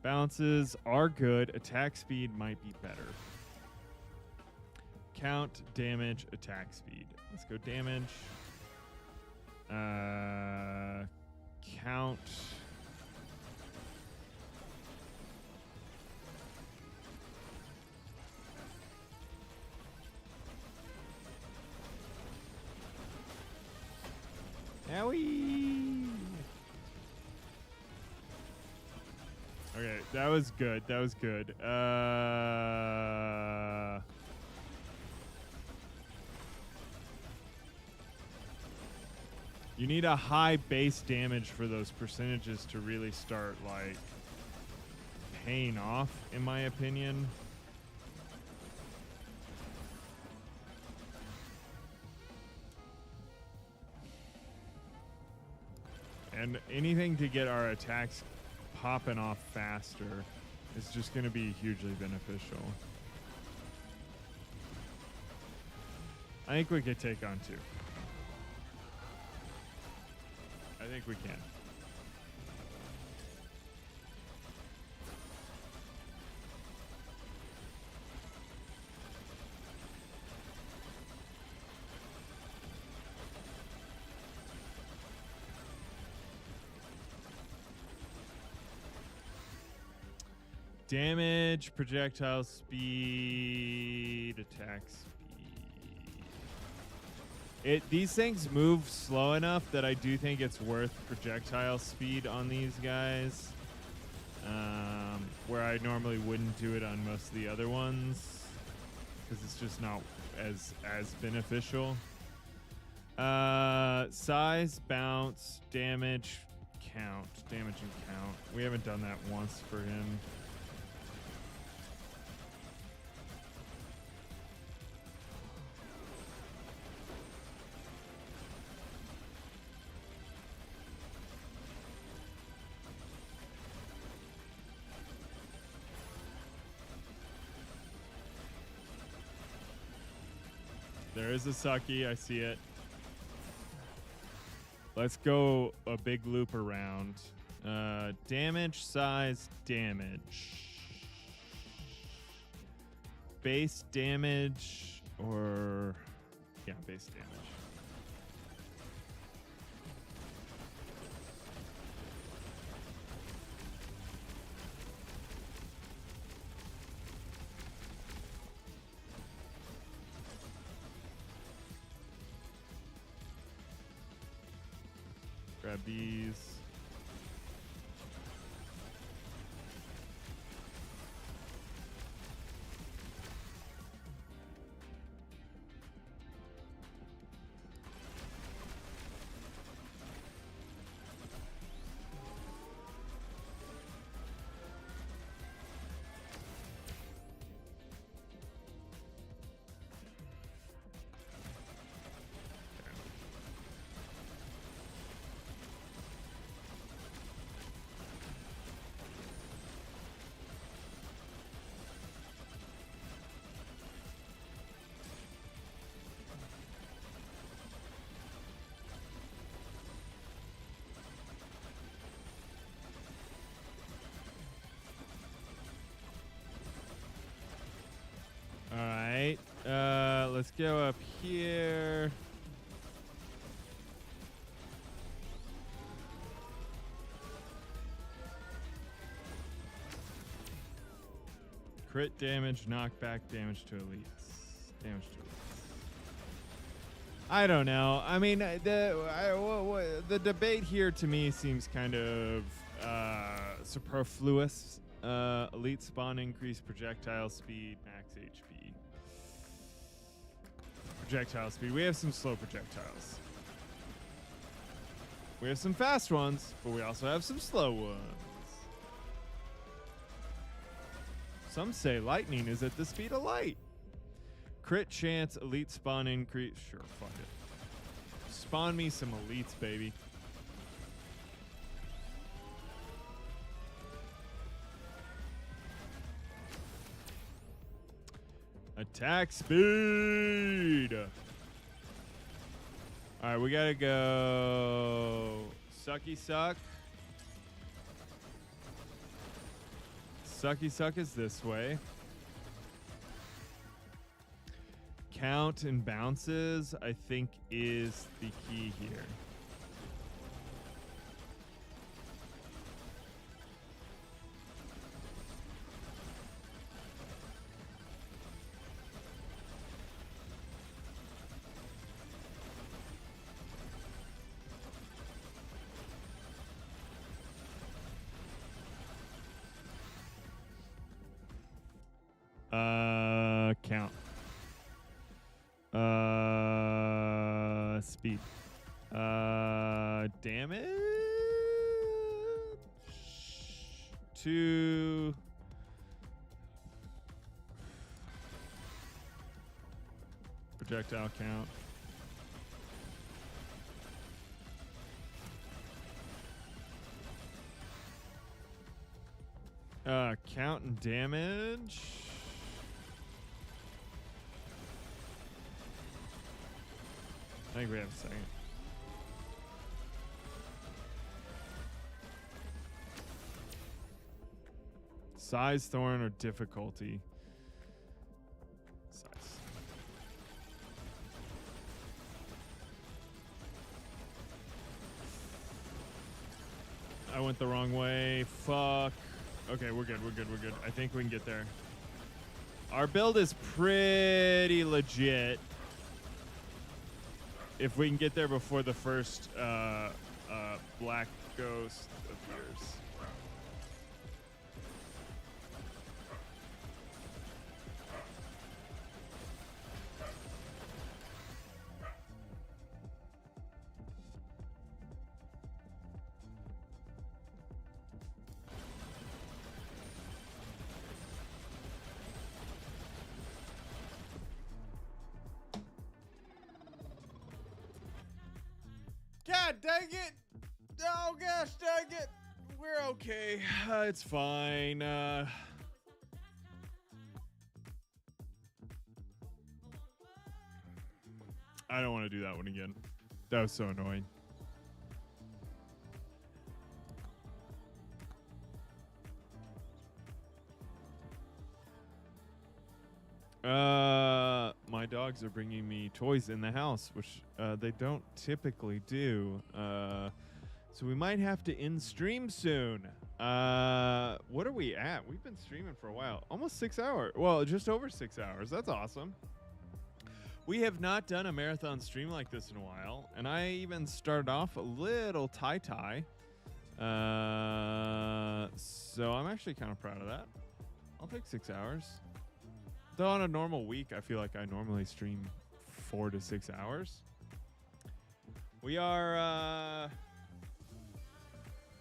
Bounces are good. Attack speed might be better. Count, damage, attack speed. Let's go damage. Count. Owie. Okay, That was good. That was good. You need a high base damage for those percentages to really start, like, paying off, in my opinion. And anything to get our attacks popping off faster is just going to be hugely beneficial. I think we could take on 2. I think we can. Damage, projectile speed, attack speed. These things move slow enough that I do think it's worth projectile speed on these guys, where I normally wouldn't do it on most of the other ones because it's just not as beneficial. Size, bounce, damage, count. Damage and count. We haven't done that once for him. There is a sucky. I see it. Let's go a big loop around. Damage, size, damage. Base damage or... Yeah, base damage. Grab these. Alright, let's go up here. Crit damage, knockback damage to elites. Damage to elites. I don't know. I mean, the debate here to me seems kind of superfluous. Elite spawn increase, projectile speed, max HP. Projectile speed. We have some slow projectiles. We have some fast ones, but we also have some slow ones. Some say lightning is at the speed of light. Crit chance, elite spawn increase. Sure, fuck it. Spawn me some elites, baby. Attack speed. All right, we gotta go. Sucky suck. Sucky suck is this way. Count and bounces, I think, is the key here. count. Speed. Damage. 2. Projectile count. Count and damage. I think we have a second. Size, thorn, or difficulty? Size. I went the wrong way. Fuck. Okay, we're good. We're good. We're good. I think we can get there. Our build is pretty legit. If we can get there before the first black ghost appears. God dang it! Oh gosh, dang it! We're okay. It's fine. I don't want to do that one again. That was so annoying. My dogs are bringing me toys in the house, which they don't typically do. So we might have to end stream soon. What are we at? We've been streaming for a while. Almost 6 hours. Well, just over 6 hours. That's awesome. We have not done a marathon stream like this in a while. And I even started off a little tie-tie. So I'm actually kind of proud of that. I'll take 6 hours. Though on a normal week, I feel like I normally stream 4 to 6 hours. We are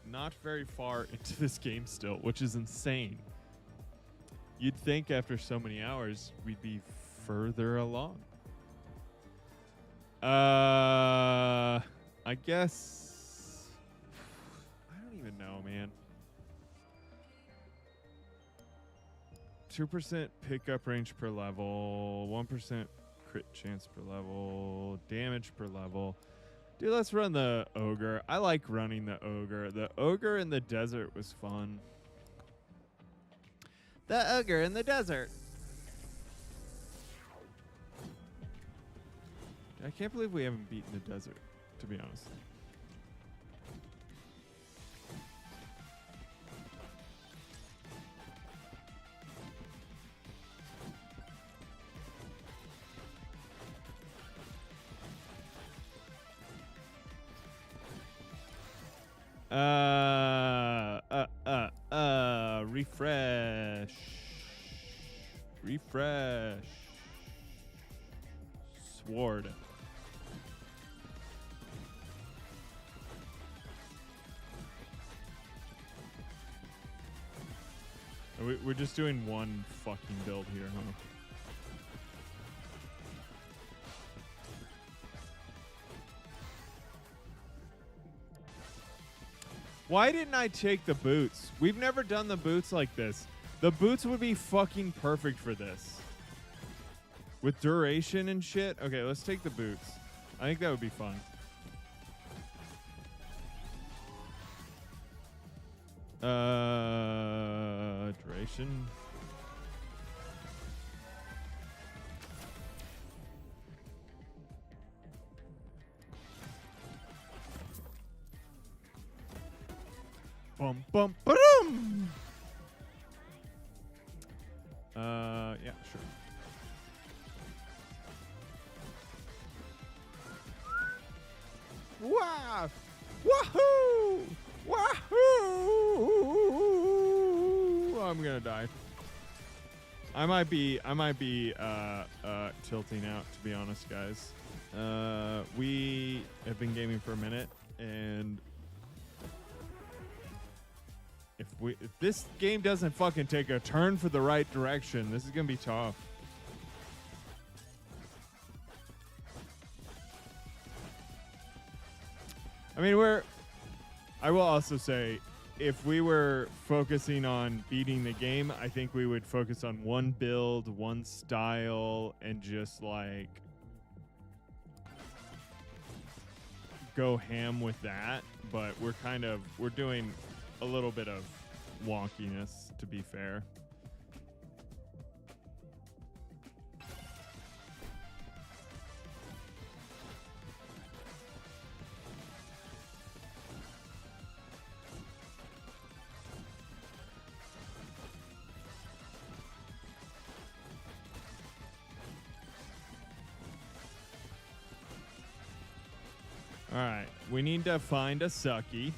not very far into this game still, which is insane. You'd think after so many hours, we'd be further along. I guess... I don't even know, man. 2% pickup range per level, 1% crit chance per level, damage per level. Dude, let's run the ogre. I like running the ogre. The ogre in the desert was fun. The ogre in the desert. I can't believe we haven't beaten the desert, to be honest. Refresh. Refresh. Sword. We're just doing one fucking build here, huh? Why didn't I take the boots? We've never done the boots like this. The boots would be fucking perfect for this. With duration and shit. Okay, let's take the boots. I think that would be fun. Duration. Bum bum ba-dum. Yeah, sure. Wow! Wahoo! Wahoo! I'm gonna die. I might be tilting out, to be honest, guys. We have been gaming for a minute, and if this game doesn't fucking take a turn for the right direction, this is gonna be tough. I mean, I will also say, if we were focusing on beating the game, I think we would focus on one build, one style, and just like go ham with that. But we're doing a little bit of wonkiness, to be fair. All right, we need to find a sucky.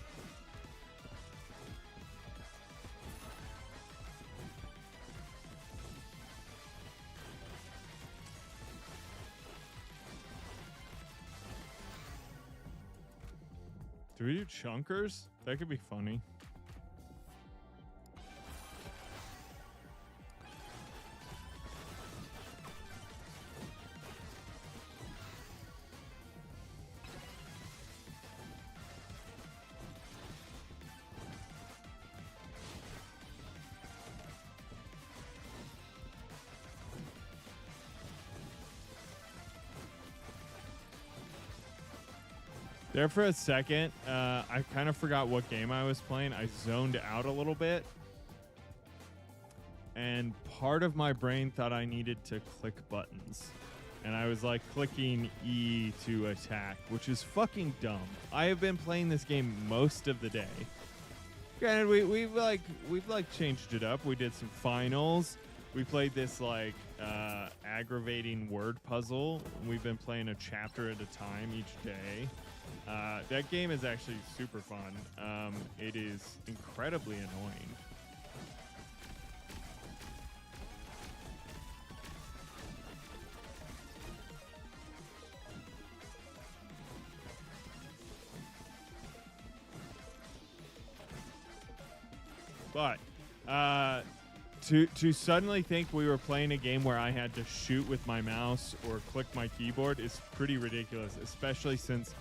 Do we do chunkers? That could be funny. There for a second, I kind of forgot what game I was playing. I zoned out a little bit. And part of my brain thought I needed to click buttons. And I was like clicking E to attack, which is fucking dumb. I have been playing this game most of the day. Granted, we've changed it up. We did some finals. We played this like aggravating word puzzle. We've been playing a chapter at a time each day. That game is actually super fun. It is incredibly annoying. But to suddenly think we were playing a game where I had to shoot with my mouse or click my keyboard is pretty ridiculous, especially since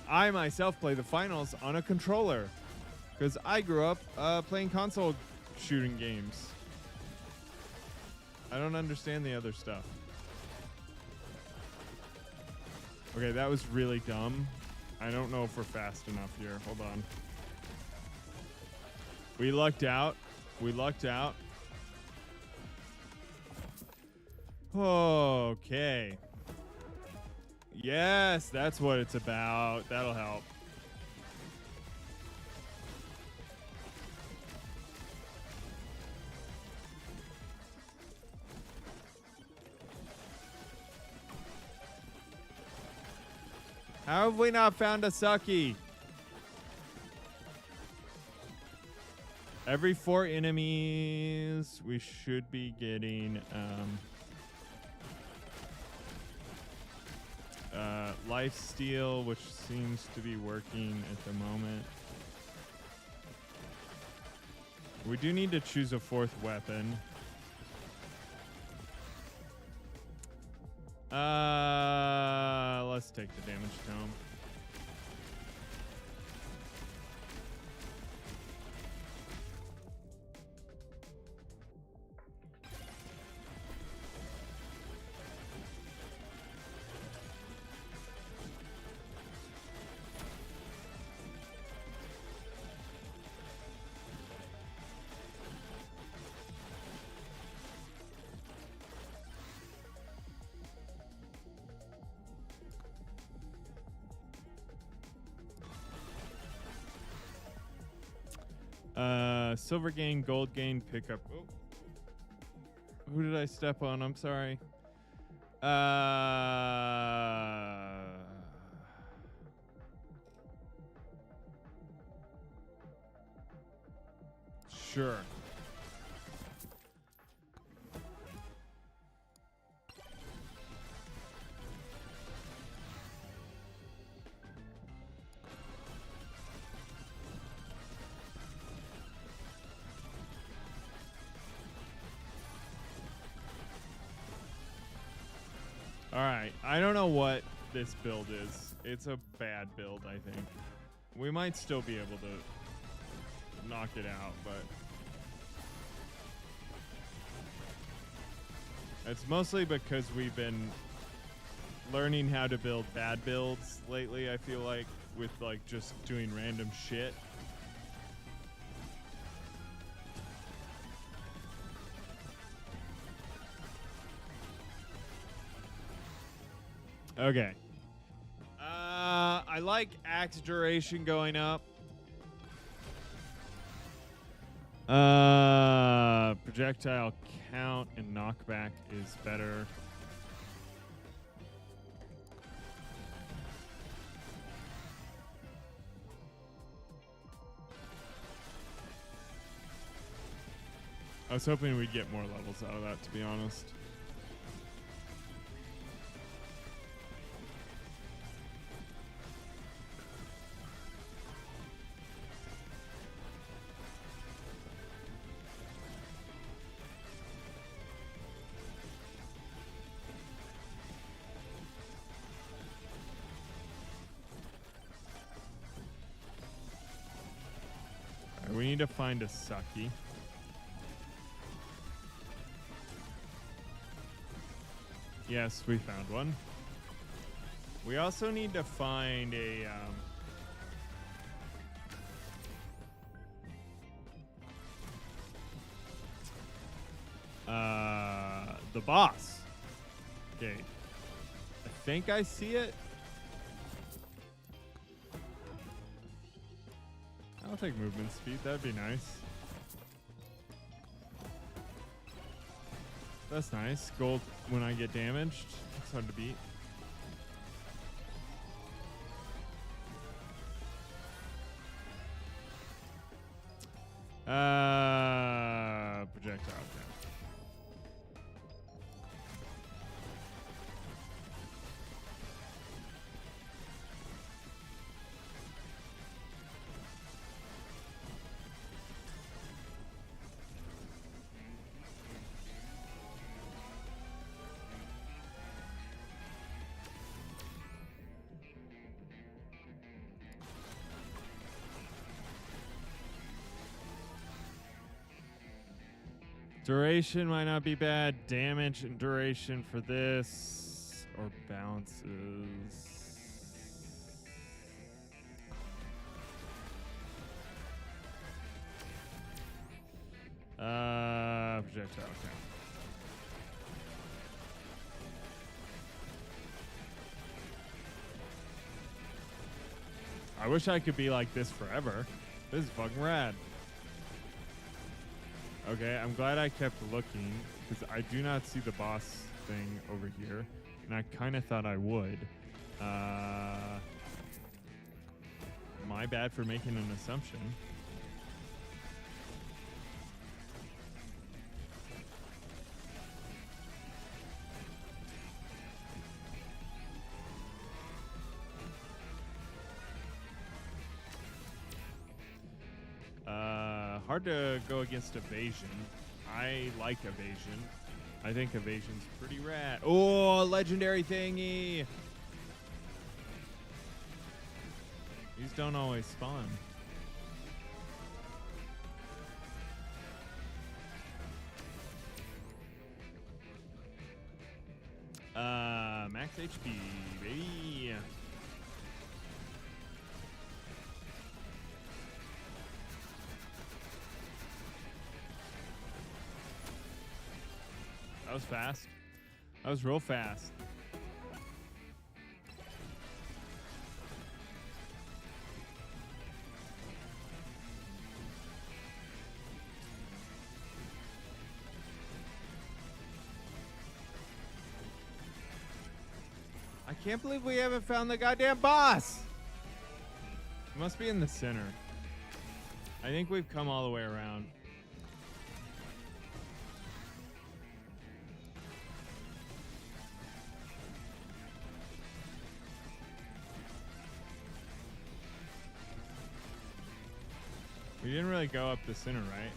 I myself play the finals on a controller, because I grew up playing console shooting games. I don't understand the other stuff. Okay, that was really dumb. I don't know if we're fast enough here. Hold on. We lucked out. We lucked out. Okay. Yes, that's what it's about. That'll help. How have we not found a sucky? Every 4 enemies, we should be getting life steal, which seems to be working at the moment. We do need to choose a 4th weapon. Let's take the damage tome. Silver gain, gold gain, pickup. Oh. Who did I step on? I'm sorry. Sure. All right. I don't know what this build is. It's a bad build, I think. We might still be able to knock it out, but it's mostly because we've been learning how to build bad builds lately, I feel like, with like just doing random shit. Okay. I like axe duration going up. Projectile count and knockback is better. I was hoping we'd get more levels out of that, to be honest. Alright, we need to find a Sucky. Yes, we found one. We also need to find a the boss. Okay. I think I see it. I'll take movement speed. That'd be nice. That's nice. Gold when I get damaged. It's hard to beat. Projectile count. Duration might not be bad. Damage and duration for this. Or bounces. Projectile count. I wish I could be like this forever. This is fucking rad. Okay, I'm glad I kept looking because I do not see the boss thing over here, and I kind of thought I would. My bad for making an assumption. Hard to go against evasion. I like evasion. I think evasion's pretty rad. Oh, legendary thingy. These don't always spawn. Max HP, baby. That was fast. That was real fast. I can't believe we haven't found the goddamn boss. It must be in the center. I think we've come all the way around. We didn't really go up the center, right?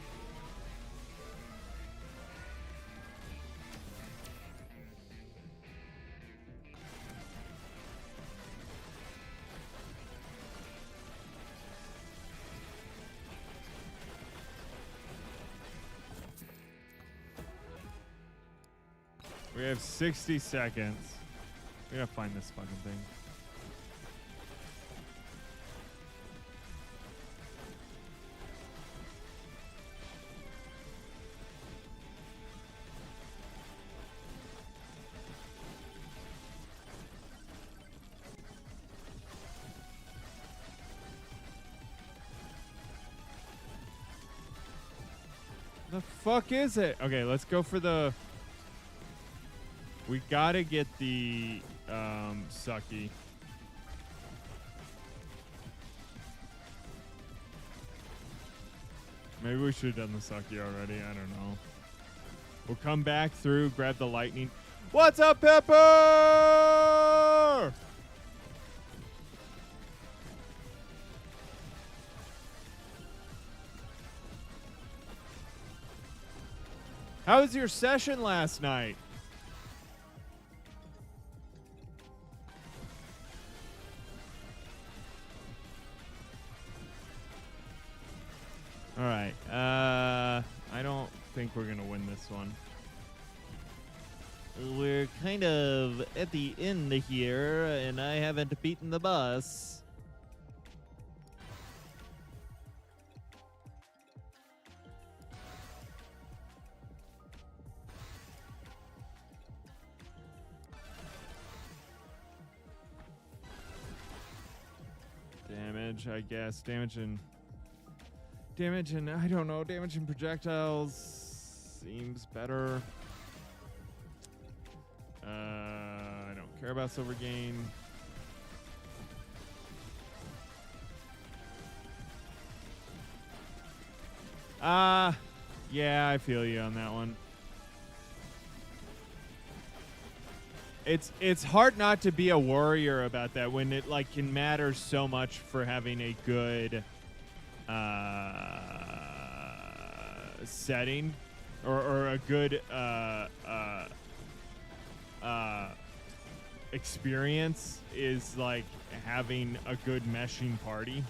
We have 60 seconds. We gotta find this fucking thing. The fuck is it? Okay, let's go for the... We gotta get the sucky. Maybe we should have done the sucky already. I don't know. We'll come back through, grab the lightning. What's up, Pepper? How was your session last night? All right. I don't think we're going to win this one. We're kind of at the end here, and I haven't beaten the boss. Damage, I guess. Damage and I don't know. Damage and projectiles seems better. I don't care about silver gain. Yeah, I feel you on that one. It's hard not to be a warrior about that when it like can matter so much for having a good setting or a good experience is like having a good meshing party.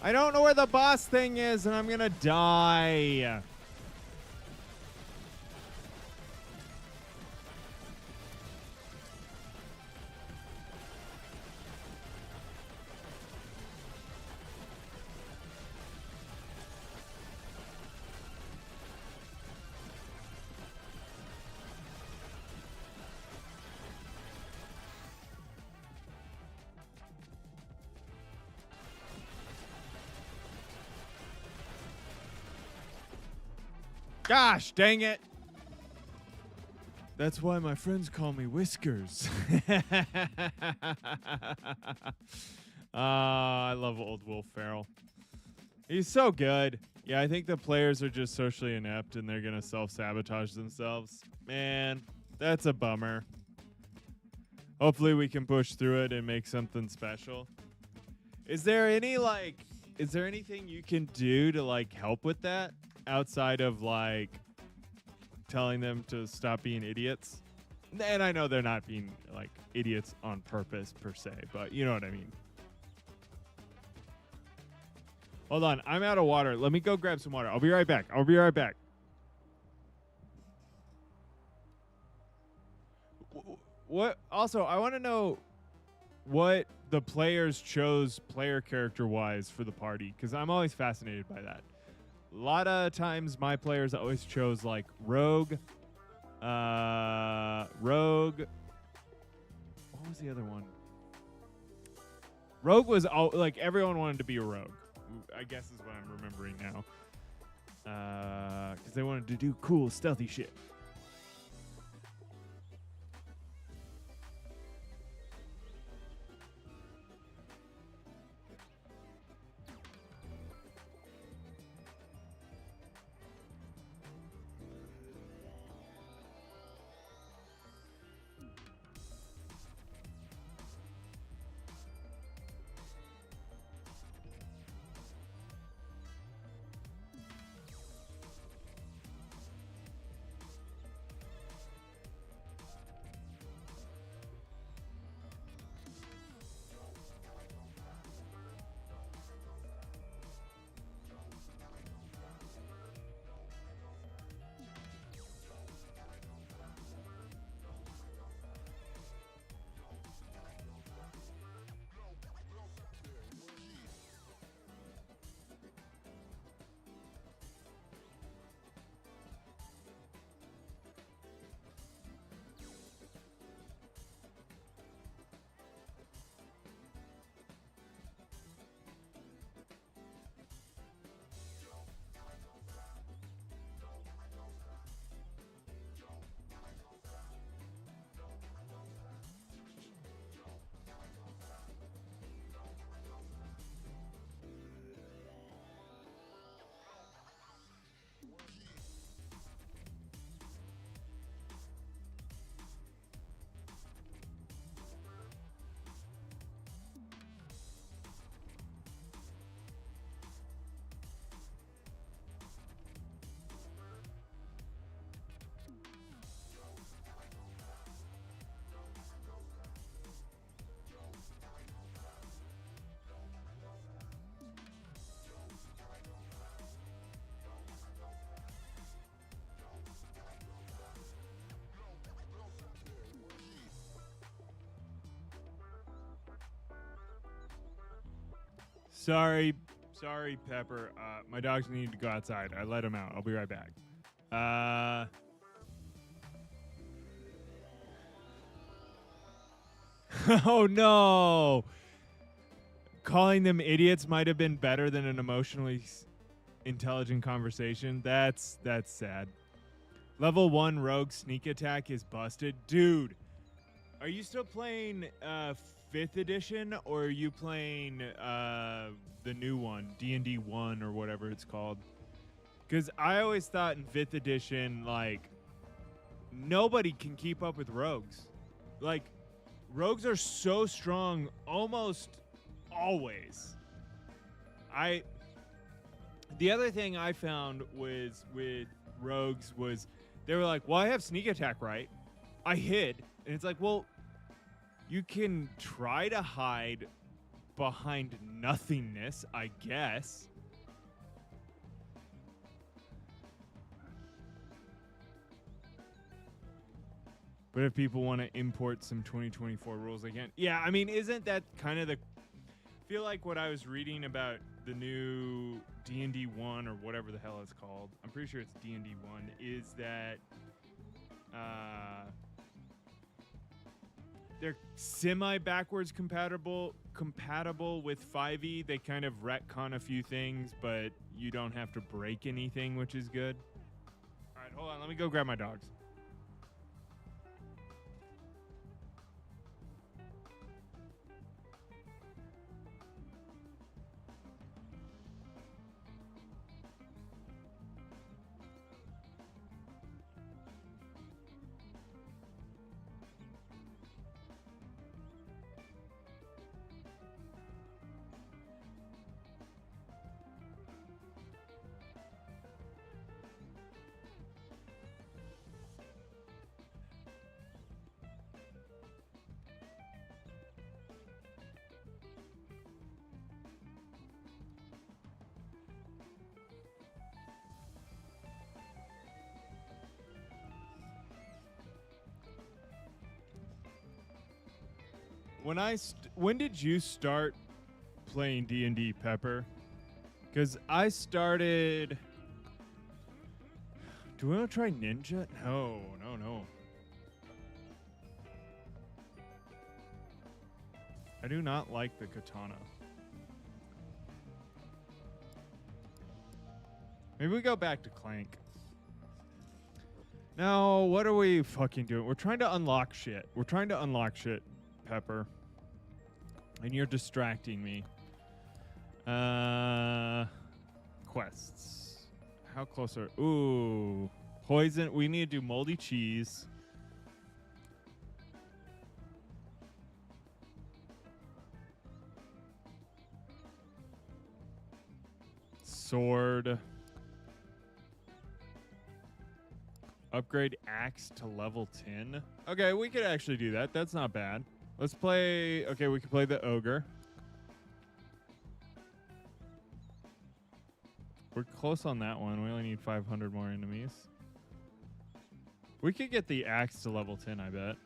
I don't know where the boss thing is, and I'm gonna die. Gosh, dang it. That's why my friends call me Whiskers. I love old Will Ferrell. He's so good. Yeah, I think the players are just socially inept and they're going to self-sabotage themselves. Man, that's a bummer. Hopefully we can push through it and make something special. Is there anything you can do to like help with that? Outside of like telling them to stop being idiots. And I know they're not being like idiots on purpose per se, but you know what I mean. Hold on, I'm out of water. Let me go grab some water. I'll be right back. What? Also, I want to know what the players chose player character wise for the party, because I'm always fascinated by that. A lot of times my players always chose like rogue. What was the other one? Rogue was all like everyone wanted to be a rogue, I guess is what I'm remembering now. Because they wanted to do cool, stealthy shit. Sorry, Pepper. My dogs need to go outside. I let them out. I'll be right back. Oh no! Calling them idiots might have been better than an emotionally intelligent conversation. That's sad. Level 1 rogue sneak attack is busted. Dude, are you still playing 5th edition, or are you playing the new one, D&D 1 or whatever it's called? Because I always thought in 5th edition, like, nobody can keep up with rogues. Like, rogues are so strong almost always. The other thing I found was with rogues was they were like, well, I have sneak attack, right? I hid. And it's like, well, you can try to hide behind nothingness, I guess. But if people want to import some 2024 rules, they can. Yeah, I mean, isn't that kind of the... I feel like what I was reading about the new D&D 1 or whatever the hell it's called, I'm pretty sure it's D&D 1, is that they're semi-backwards compatible with 5e. They kind of retcon a few things, but you don't have to break anything, which is good. All right, hold on. Let me go grab my dogs. When did you start playing D&D, Pepper? Because I started... Do we want to try Ninja? No. I do not like the katana. Maybe we go back to Clank. No, what are we fucking doing? We're trying to unlock shit. Pepper. And you're distracting me. Quests. How close are... Ooh. Poison. We need to do moldy cheese. Sword. Upgrade axe to level 10. Okay, we could actually do that. That's not bad. Let's play... Okay, we can play the ogre. We're close on that one. We only need 500 more enemies. We could get the axe to level 10, I bet.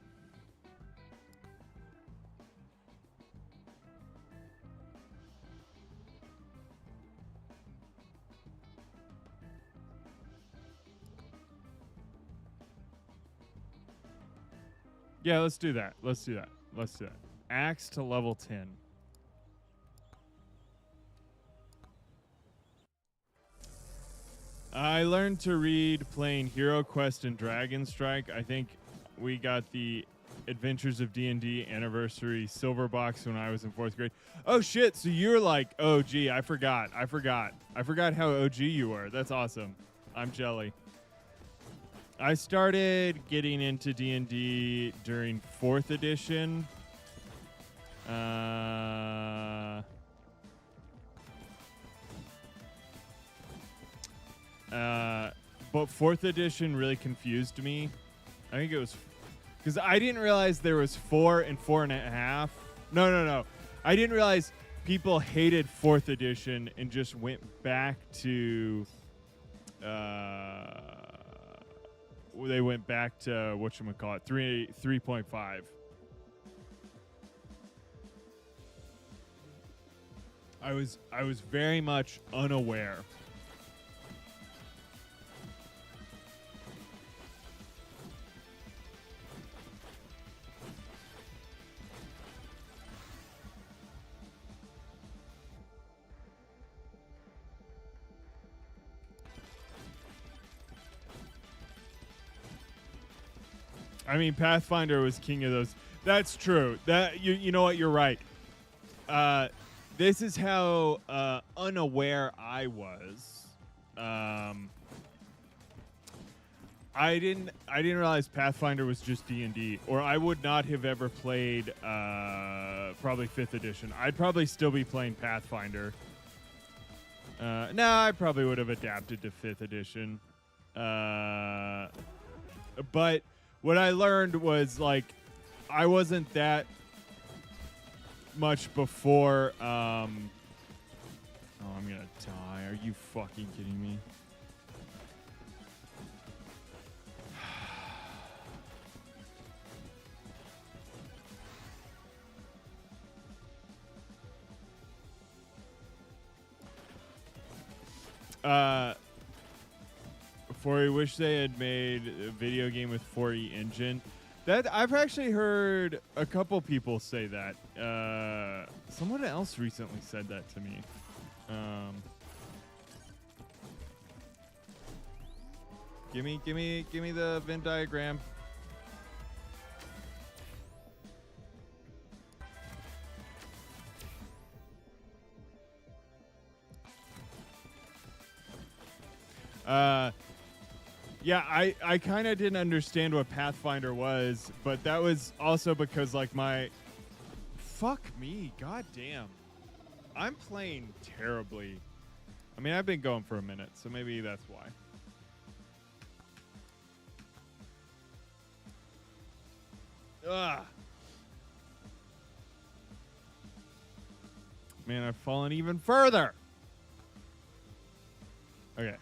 Yeah, let's do that. Axe to level 10. I learned to read playing Hero Quest and Dragon Strike. I think we got the Adventures of D&D Anniversary Silver Box when I was in 4th grade. Oh shit, so you're like OG. I forgot how OG you were. That's awesome. I'm jelly. I started getting into D&D during 4th edition. But 4th edition really confused me. I think it was because I didn't realize there was 4 and 4.5. No. I didn't realize people hated 4th edition and just went back to they went back to whatchamacallit, 3.5. I was very much unaware. I mean, Pathfinder was king of those. That's true. That you know what? You're right. This is how unaware I was. I didn't realize Pathfinder was just D&D, or I would not have ever played probably 5th edition. I'd probably still be playing Pathfinder. No, I probably would have adapted to 5th edition. But what I learned was, like, I wasn't that much before. Oh, I'm gonna die. Are you fucking kidding me? Before I wish they had made a video game with 4E engine. That I've actually heard a couple people say that. Someone else recently said that to me. Give me the Venn diagram. Yeah, I kind of didn't understand what Pathfinder was, but that was also because, like, my... Fuck me, goddamn. I'm playing terribly. I mean, I've been going for a minute, so maybe that's why. Ugh. Man, I've fallen even further. Okay.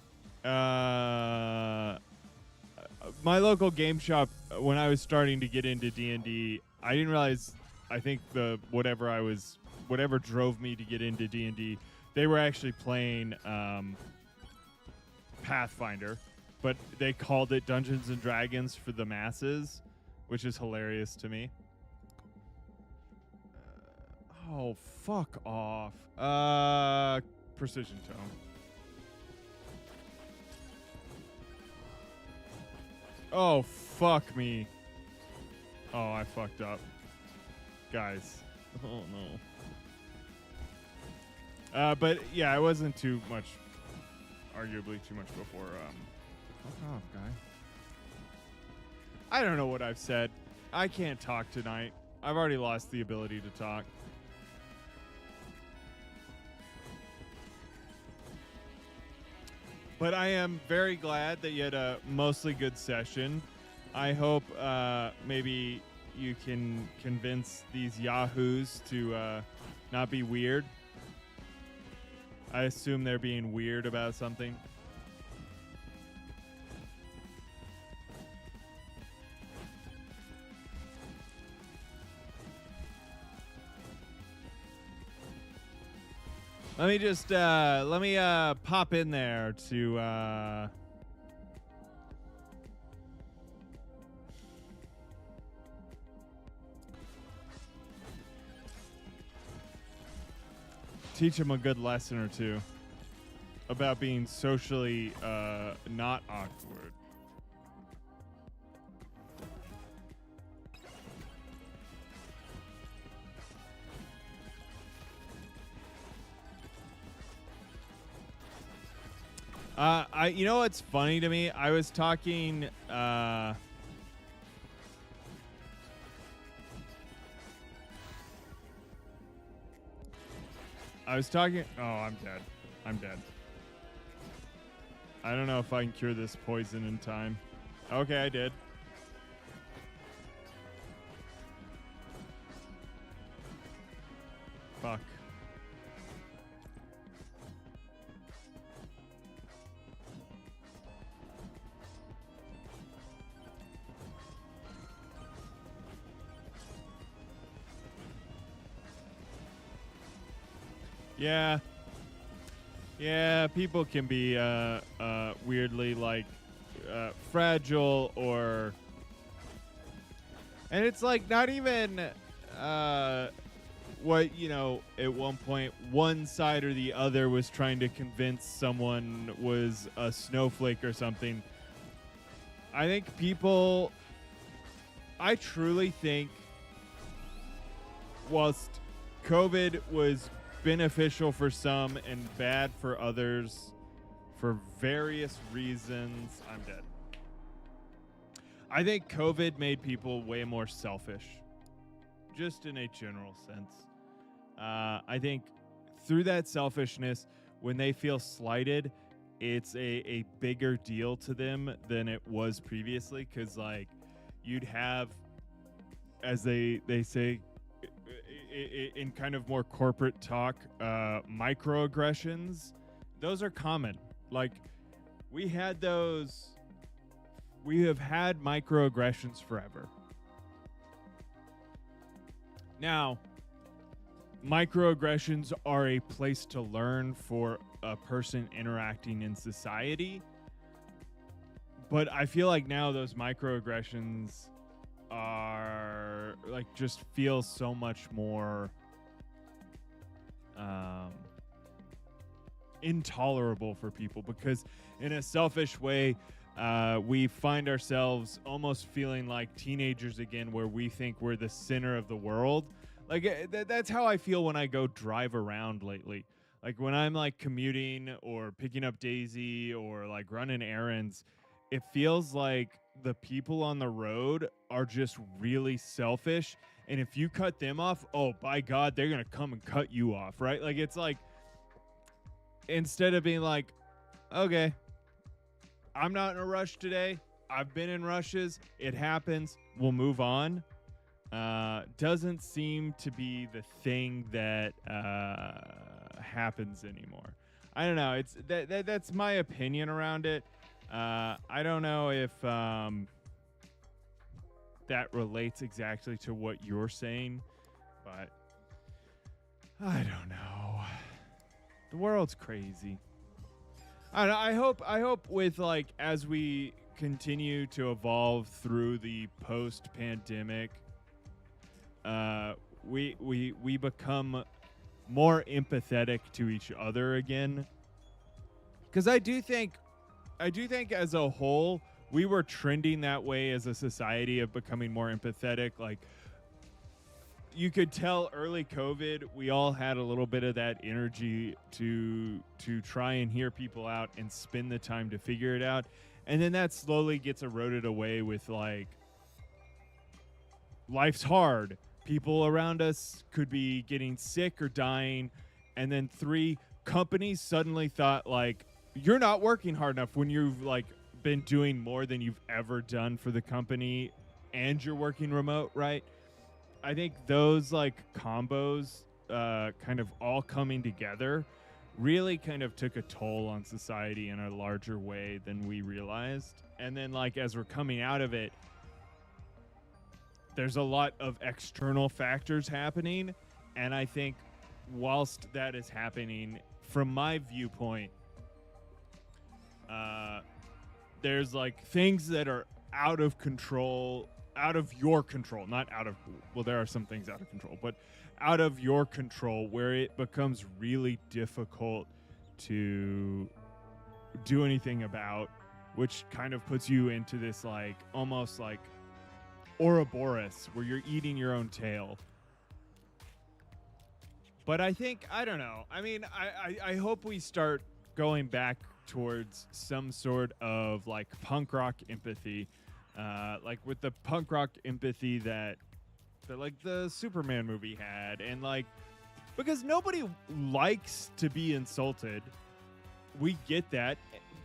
My local game shop, when I was starting to get into D&D, I didn't realize, I think whatever drove me to get into D&D, they were actually playing Pathfinder, but they called it Dungeons and Dragons for the masses, which is hilarious to me. Oh, fuck off. Precision tome. Oh, fuck me. Oh, I fucked up. Guys. Oh, no. But, yeah, it wasn't too much, arguably too much before. Fuck off, guy. I don't know what I've said. I can't talk tonight. I've already lost the ability to talk. But I am very glad that you had a mostly good session. I hope maybe you can convince these yahoos to not be weird. I assume they're being weird about something. Let me just pop in there to I teach him a good lesson or two about being socially not awkward. You know what's funny to me? I was talking, I was talking, oh, I'm dead. I'm dead. I don't know if I can cure this poison in time. Okay, I did. Fuck. Yeah. Yeah, people can be weirdly like fragile, or and it's like not even what, you know, at one point one side or the other was trying to convince someone was a snowflake or something. I truly think whilst COVID was beneficial for some and bad for others for various reasons, I'm dead. I think COVID made people way more selfish, just in a general sense. I think through that selfishness, when they feel slighted, it's a bigger deal to them than it was previously. Because, like, you'd have, as they say in kind of more corporate talk, microaggressions. Those are common. Like, we have had microaggressions forever. Now, microaggressions are a place to learn for a person interacting in society. But I feel like now those microaggressions are like just feel so much more intolerable for people, because in a selfish way, we find ourselves almost feeling like teenagers again, where we think we're the center of the world. Like that's how I feel when I go drive around lately. Like when I'm like commuting or picking up Daisy or like running errands, it feels like the people on the road are just really selfish. And if you cut them off, oh, by God, they're going to come and cut you off, right? Like, it's like, instead of being like, okay, I'm not in a rush today. I've been in rushes. It happens. We'll move on. Doesn't seem to be the thing that happens anymore. I don't know. It's that's my opinion around it. I don't know if that relates exactly to what you're saying, but I don't know. The world's crazy. I hope with, like, as we continue to evolve through the post-pandemic, we become more empathetic to each other again. Because I do think as a whole, we were trending that way as a society of becoming more empathetic. Like, you could tell early COVID, we all had a little bit of that energy to try and hear people out and spend the time to figure it out. And then that slowly gets eroded away with, like, life's hard. People around us could be getting sick or dying. And then 3 companies suddenly thought, like, you're not working hard enough when you've, like, been doing more than you've ever done for the company and you're working remote, right? I think those, like, combos kind of all coming together really kind of took a toll on society in a larger way than we realized. And then, like, as we're coming out of it, there's a lot of external factors happening. And I think whilst that is happening, from my viewpoint, there's, like, things that are out of control, out of your control, not out of, well, there are some things out of control, but out of your control, where it becomes really difficult to do anything about, which kind of puts you into this, like, almost like Ouroboros, where you're eating your own tail. But I think, I don't know. I mean, I hope we start going back towards some sort of, like, punk rock empathy, like with the punk rock empathy that like the Superman movie had, and, like, because nobody likes to be insulted. We get that,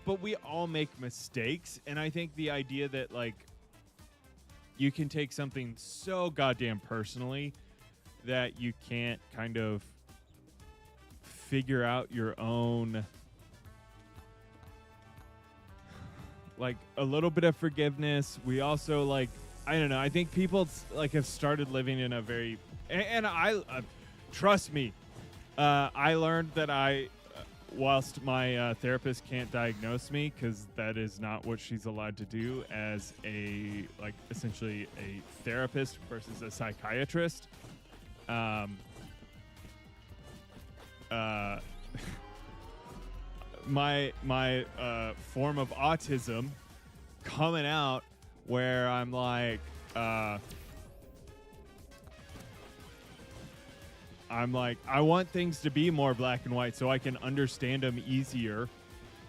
but we all make mistakes. And I think the idea that, like, you can take something so goddamn personally that you can't kind of figure out your own, like, a little bit of forgiveness. We also, like, I don't know, I think people, like, have started living in a very, and I trust me, I learned that whilst my therapist can't diagnose me, because that is not what she's allowed to do as essentially a therapist versus a psychiatrist. Um, my form of autism coming out where I'm like, I want things to be more black and white so I can understand them easier,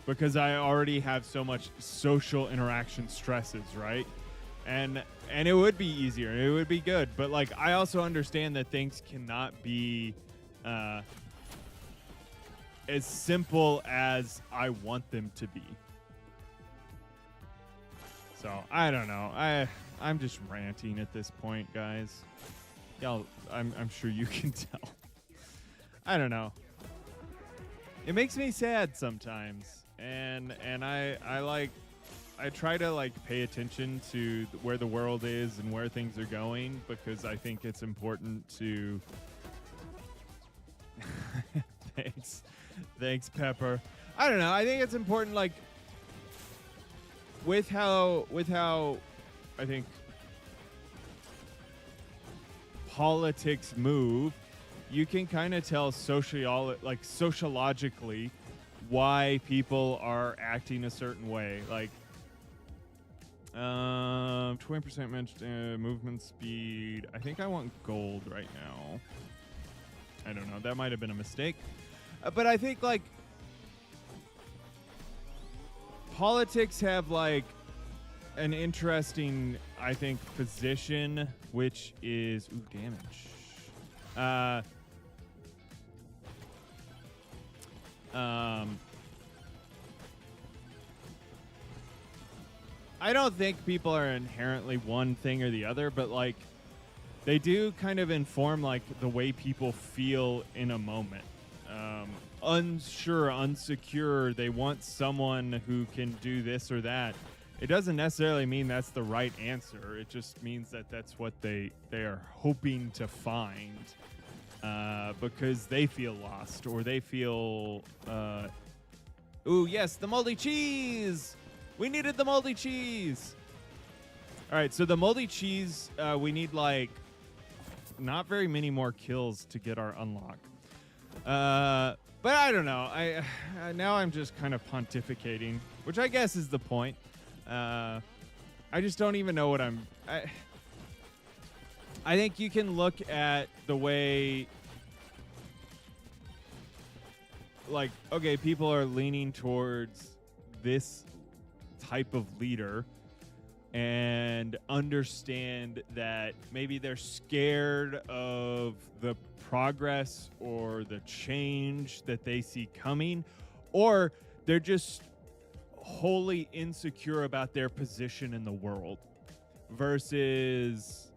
because I already have so much social interaction stresses, right? And it would be easier, it would be good, but like I also understand that things cannot be as simple as I want them to be. So I don't know. I'm just ranting at this point, guys. Y'all, I'm sure you can tell. I don't know. It makes me sad sometimes, and I try to like pay attention to where the world is and where things are going, because I think it's important to. Thanks, Pepper. I don't know. I think it's important, like, with how I think politics move, you can kind of tell sociologically why people are acting a certain way. Like, 20% movement speed. I think I want gold right now. I don't know. That might have been a mistake. But I think, like, politics have, like, an interesting, I think, position, which is... Ooh, damage. I don't think people are inherently one thing or the other, but, like, they do kind of inform, like, the way people feel in a moment. Unsure, unsecure, they want someone who can do this or that. It doesn't necessarily mean that's the right answer. It just means that that's what they are hoping to find, because they feel lost, or they feel... Ooh, yes, the moldy cheese! We needed the moldy cheese! All right, so the moldy cheese, we need, like, not very many more kills to get our unlock. But I don't know. Now I'm just kind of pontificating, which I guess is the point. I just don't even know what I think you can look at the way, like, okay, people are leaning towards this type of leader, and understand that maybe they're scared of the progress or the change that they see coming, or they're just wholly insecure about their position in the world, versus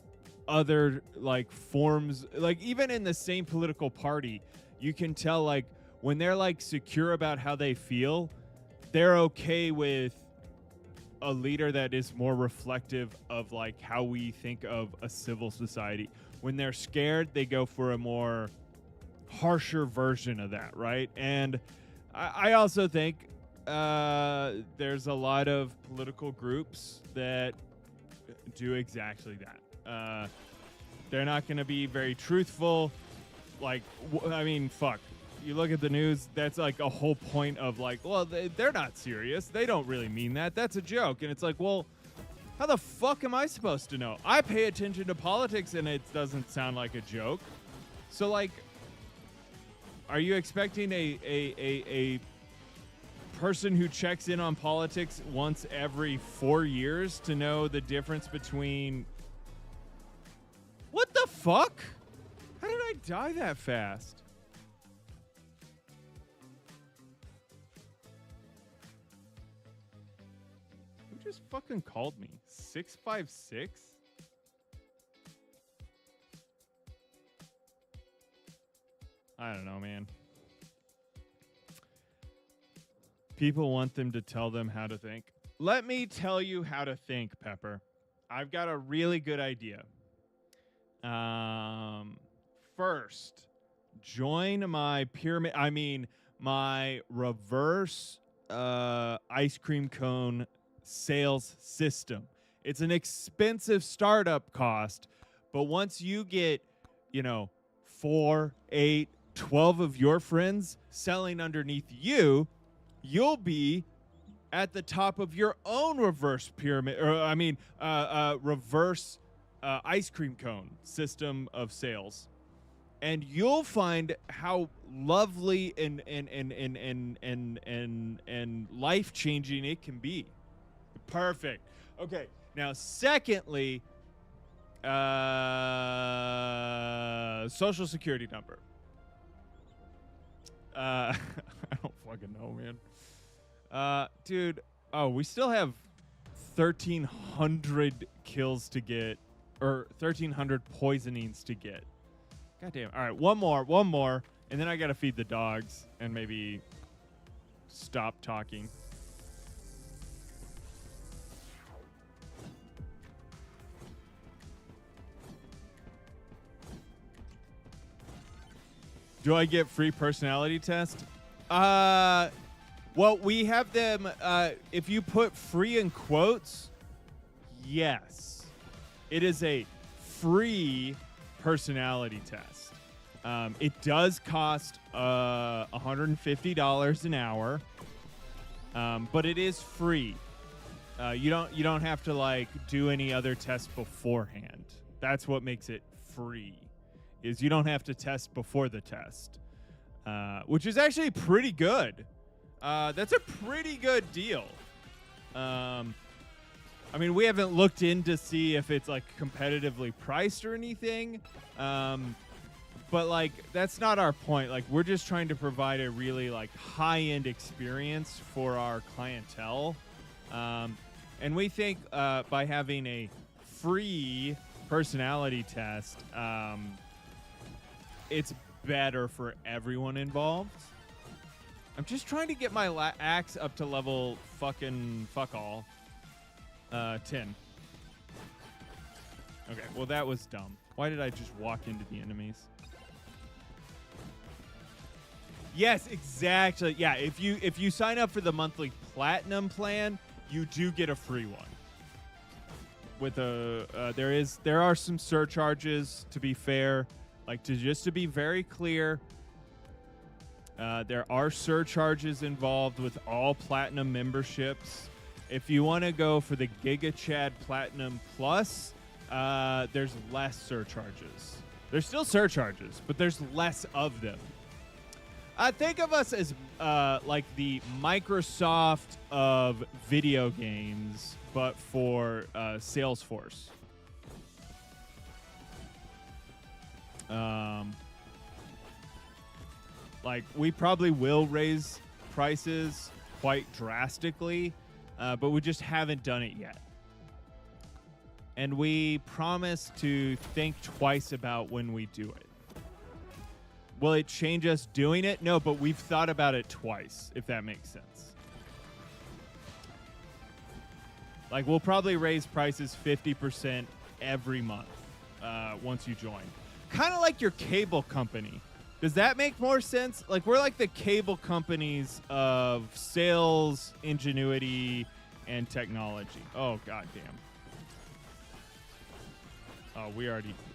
other, like, forms, like, even in the same political party, you can tell, like, when they're, like, secure about how they feel, they're okay with a leader that is more reflective of, like, how we think of a civil society. When they're scared, they go for a more harsher version of that, right? And I also think there's a lot of political groups that do exactly that. They're not going to be very truthful. Like, I mean, fuck. You look at the news, that's like a whole point of, like, well, they're not serious. They don't really mean that. That's a joke. And it's like, well, how the fuck am I supposed to know? I pay attention to politics, and it doesn't sound like a joke. So, like, are you expecting a person who checks in on politics once every 4 years to know the difference between... What the fuck? How did I die that fast? Who just fucking called me? 656? I don't know, man. People want them to tell them how to think. Let me tell you how to think, Pepper. I've got a really good idea. First, join my pyramid. I mean, my reverse ice cream cone sales system. It's an expensive startup cost, but once you get, 4, 8, 12 of your friends selling underneath you, you'll be at the top of your own reverse pyramid, or reverse ice cream cone system of sales. And you'll find how lovely and life-changing it can be. Perfect. Okay. Now, secondly, social security number. I don't fucking know, man. Dude. Oh, we still have 1,300 kills to get, or 1,300 poisonings to get. Goddamn. All right, one more, and then I gotta feed the dogs and maybe stop talking. Do I get free personality test? Well, we have them, if you put free in quotes, yes. It is a free personality test. It does cost $150 an hour, but it is free. You don't have to like do any other tests beforehand. That's what makes it free. Is you don't have to test before the test, which is actually pretty good. That's a pretty good deal. I mean, we haven't looked in to see if it's like competitively priced or anything. But like, that's not our point. Like, we're just trying to provide a really like high-end experience for our clientele. And we think by having a free personality test, it's better for everyone involved. I'm just trying to get my axe up to level fuck all. 10. Okay, well that was dumb. Why did I just walk into the enemies? Yes, exactly. Yeah, if you sign up for the monthly platinum plan, you do get a free one. With a there are some surcharges, to be fair. Like, to be very clear, there are surcharges involved with all platinum memberships. If you want to go for the Giga Chad Platinum Plus, there's less surcharges. There's still surcharges, but there's less of them. Think of us as like the Microsoft of video games, but for Salesforce. Like, we probably will raise prices quite drastically, but we just haven't done it yet. And we promise to think twice about when we do it. Will it change us doing it? No, but we've thought about it twice, if that makes sense. Like, we'll probably raise prices 50% every month once you join. Kind of like your cable company. Does that make more sense? Like, we're like the cable companies of sales, ingenuity, and technology. Oh, goddamn. Oh,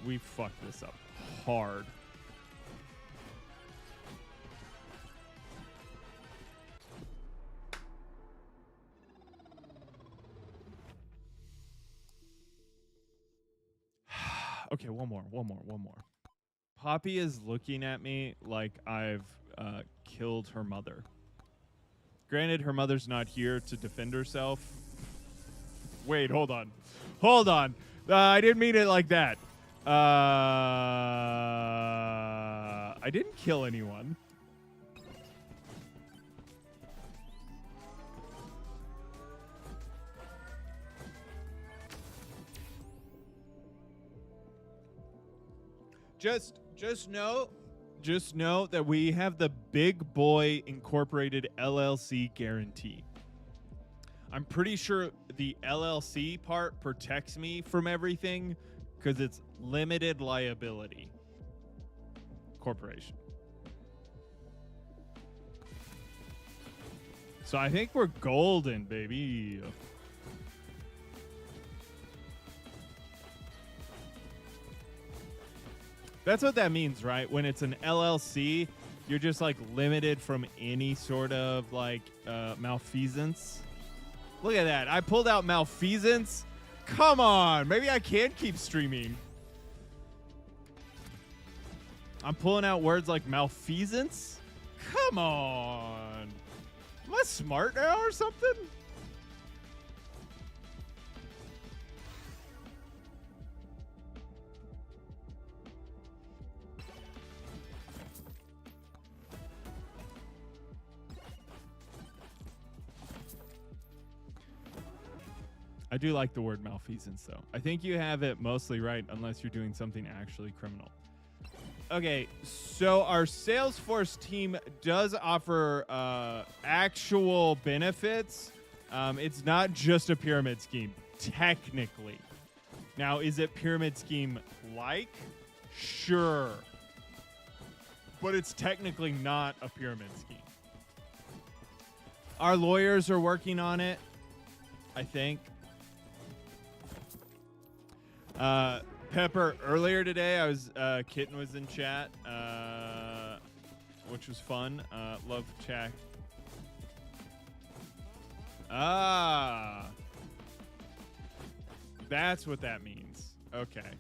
we fucked this up hard. Okay, one more. Poppy is looking at me like I've killed her mother. Granted, her mother's not here to defend herself. Wait, hold on. I didn't mean it like that. I didn't kill anyone. Just know that we have the Big Boy Incorporated LLC guarantee. I'm pretty sure the LLC part protects me from everything because it's limited liability corporation. So I think we're golden, baby. That's what that means, right? When it's an LLC, you're just like limited from any sort of like malfeasance. Look at that. I pulled out malfeasance. Come on. Maybe I can keep streaming. I'm pulling out words like malfeasance. Come on. Am I smart now or something? I do like the word malfeasance, though. I think you have it mostly right, unless you're doing something actually criminal. Okay, so our Salesforce team does offer actual benefits. It's not just a pyramid scheme, technically. Now, is it pyramid scheme-like? Sure. But it's technically not a pyramid scheme. Our lawyers are working on it, I think. Pepper, earlier today, Kitten was in chat, which was fun. Love chat. Ah. That's what that means. Okay.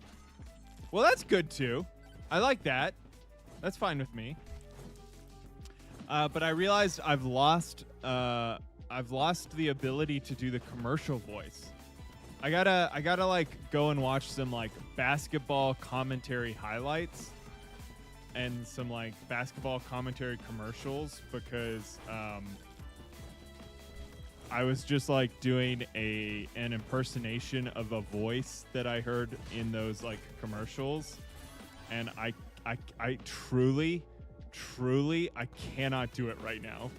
Well, that's good, too. I like that. That's fine with me. But I realized I've lost the ability to do the commercial voice. I gotta like go and watch some like basketball commentary highlights and some like basketball commentary commercials because I was just like doing an impersonation of a voice that I heard in those like commercials, and I truly I cannot do it right now.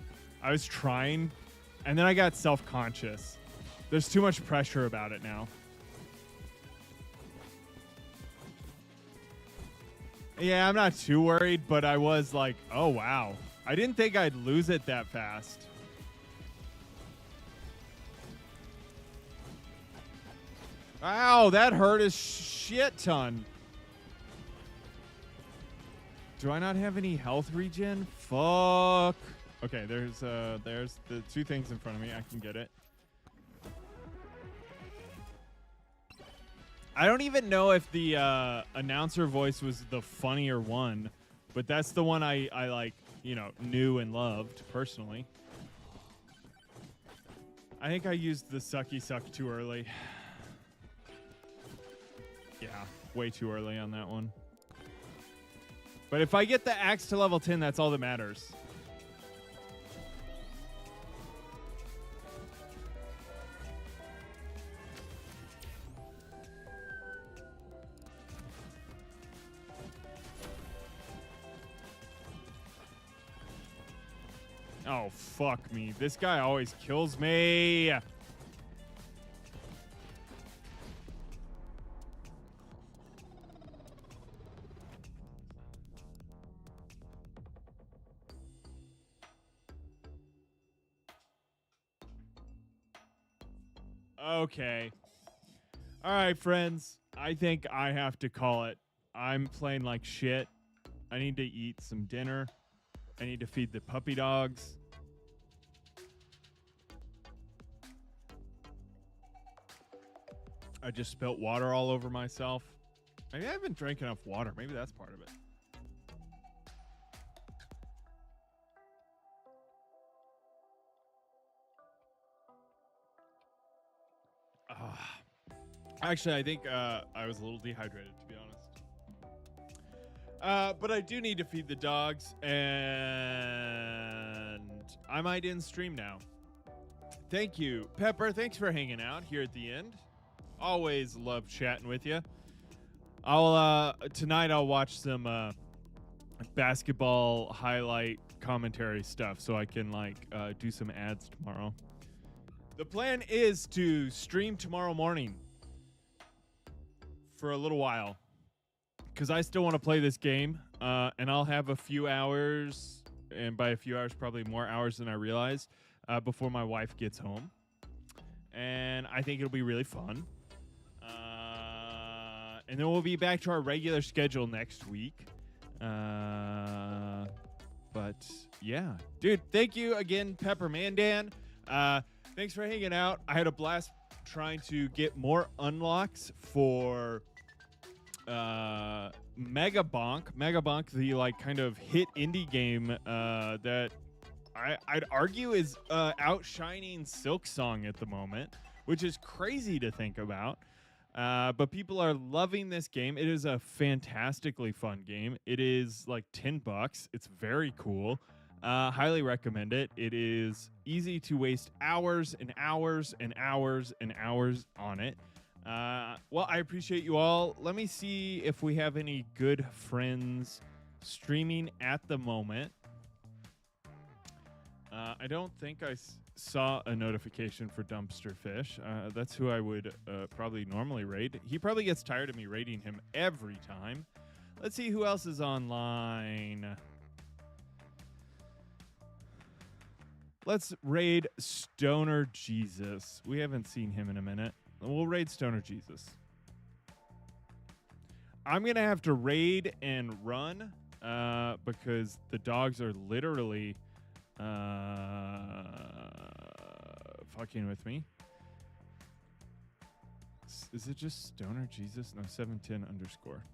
I was trying, and then I got self-conscious. There's too much pressure about it now. Yeah, I'm not too worried, but I was like, oh, wow. I didn't think I'd lose it that fast. Ow, that hurt a shit ton. Do I not have any health regen? Fuck. Okay, there's the two things in front of me. I can get it. I don't even know if the announcer voice was the funnier one, but that's the one I like, knew and loved personally. I think I used the sucky suck too early. Yeah, way too early on that one. But if I get the axe to level 10, that's all that matters. Oh, fuck me. This guy always kills me. Okay. All right, friends. I think I have to call it. I'm playing like shit. I need to eat some dinner. I need to feed the puppy dogs. I just spilt water all over myself. Maybe I haven't drank enough water. Maybe that's part of it. Actually, I think I was a little dehydrated, to be honest. But I do need to feed the dogs, and I might end stream now. Thank you, Pepper. Thanks for hanging out here at the end. Always love chatting with you. Tonight I'll watch some basketball highlight commentary stuff so I can do some ads tomorrow. The plan is to stream tomorrow morning for a little while because I still want to play this game, and I'll have a few hours, and by a few hours, probably more hours than I realize, before my wife gets home. And I think it'll be really fun. And then we'll be back to our regular schedule next week. But yeah, dude, thank you again, Pepper Mandan. Thanks for hanging out. I had a blast trying to get more unlocks for MegaBonk. MegaBonk, the like kind of hit indie game that I'd argue is outshining Silksong at the moment, which is crazy to think about. But people are loving this game. It is a fantastically fun game. It is like $10. It's very cool. Highly recommend it. It is easy to waste hours and hours and hours and hours on it. Well, I appreciate you all. Let me see if we have any good friends streaming at the moment. I don't think I saw a notification for Dumpster Fish. That's who I would probably normally raid. He probably gets tired of me raiding him every time. Let's see who else is online. Let's raid Stoner Jesus. We haven't seen him in a minute. We'll raid Stoner Jesus. I'm going to have to raid and run because the dogs are literally fucking with me. Is it just Stoner Jesus? No, 710 underscore.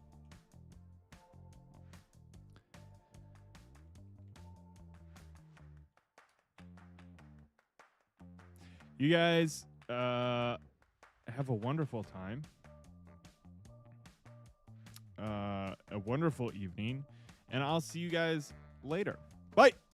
You guys have a wonderful time. A wonderful evening. And I'll see you guys later. Bye.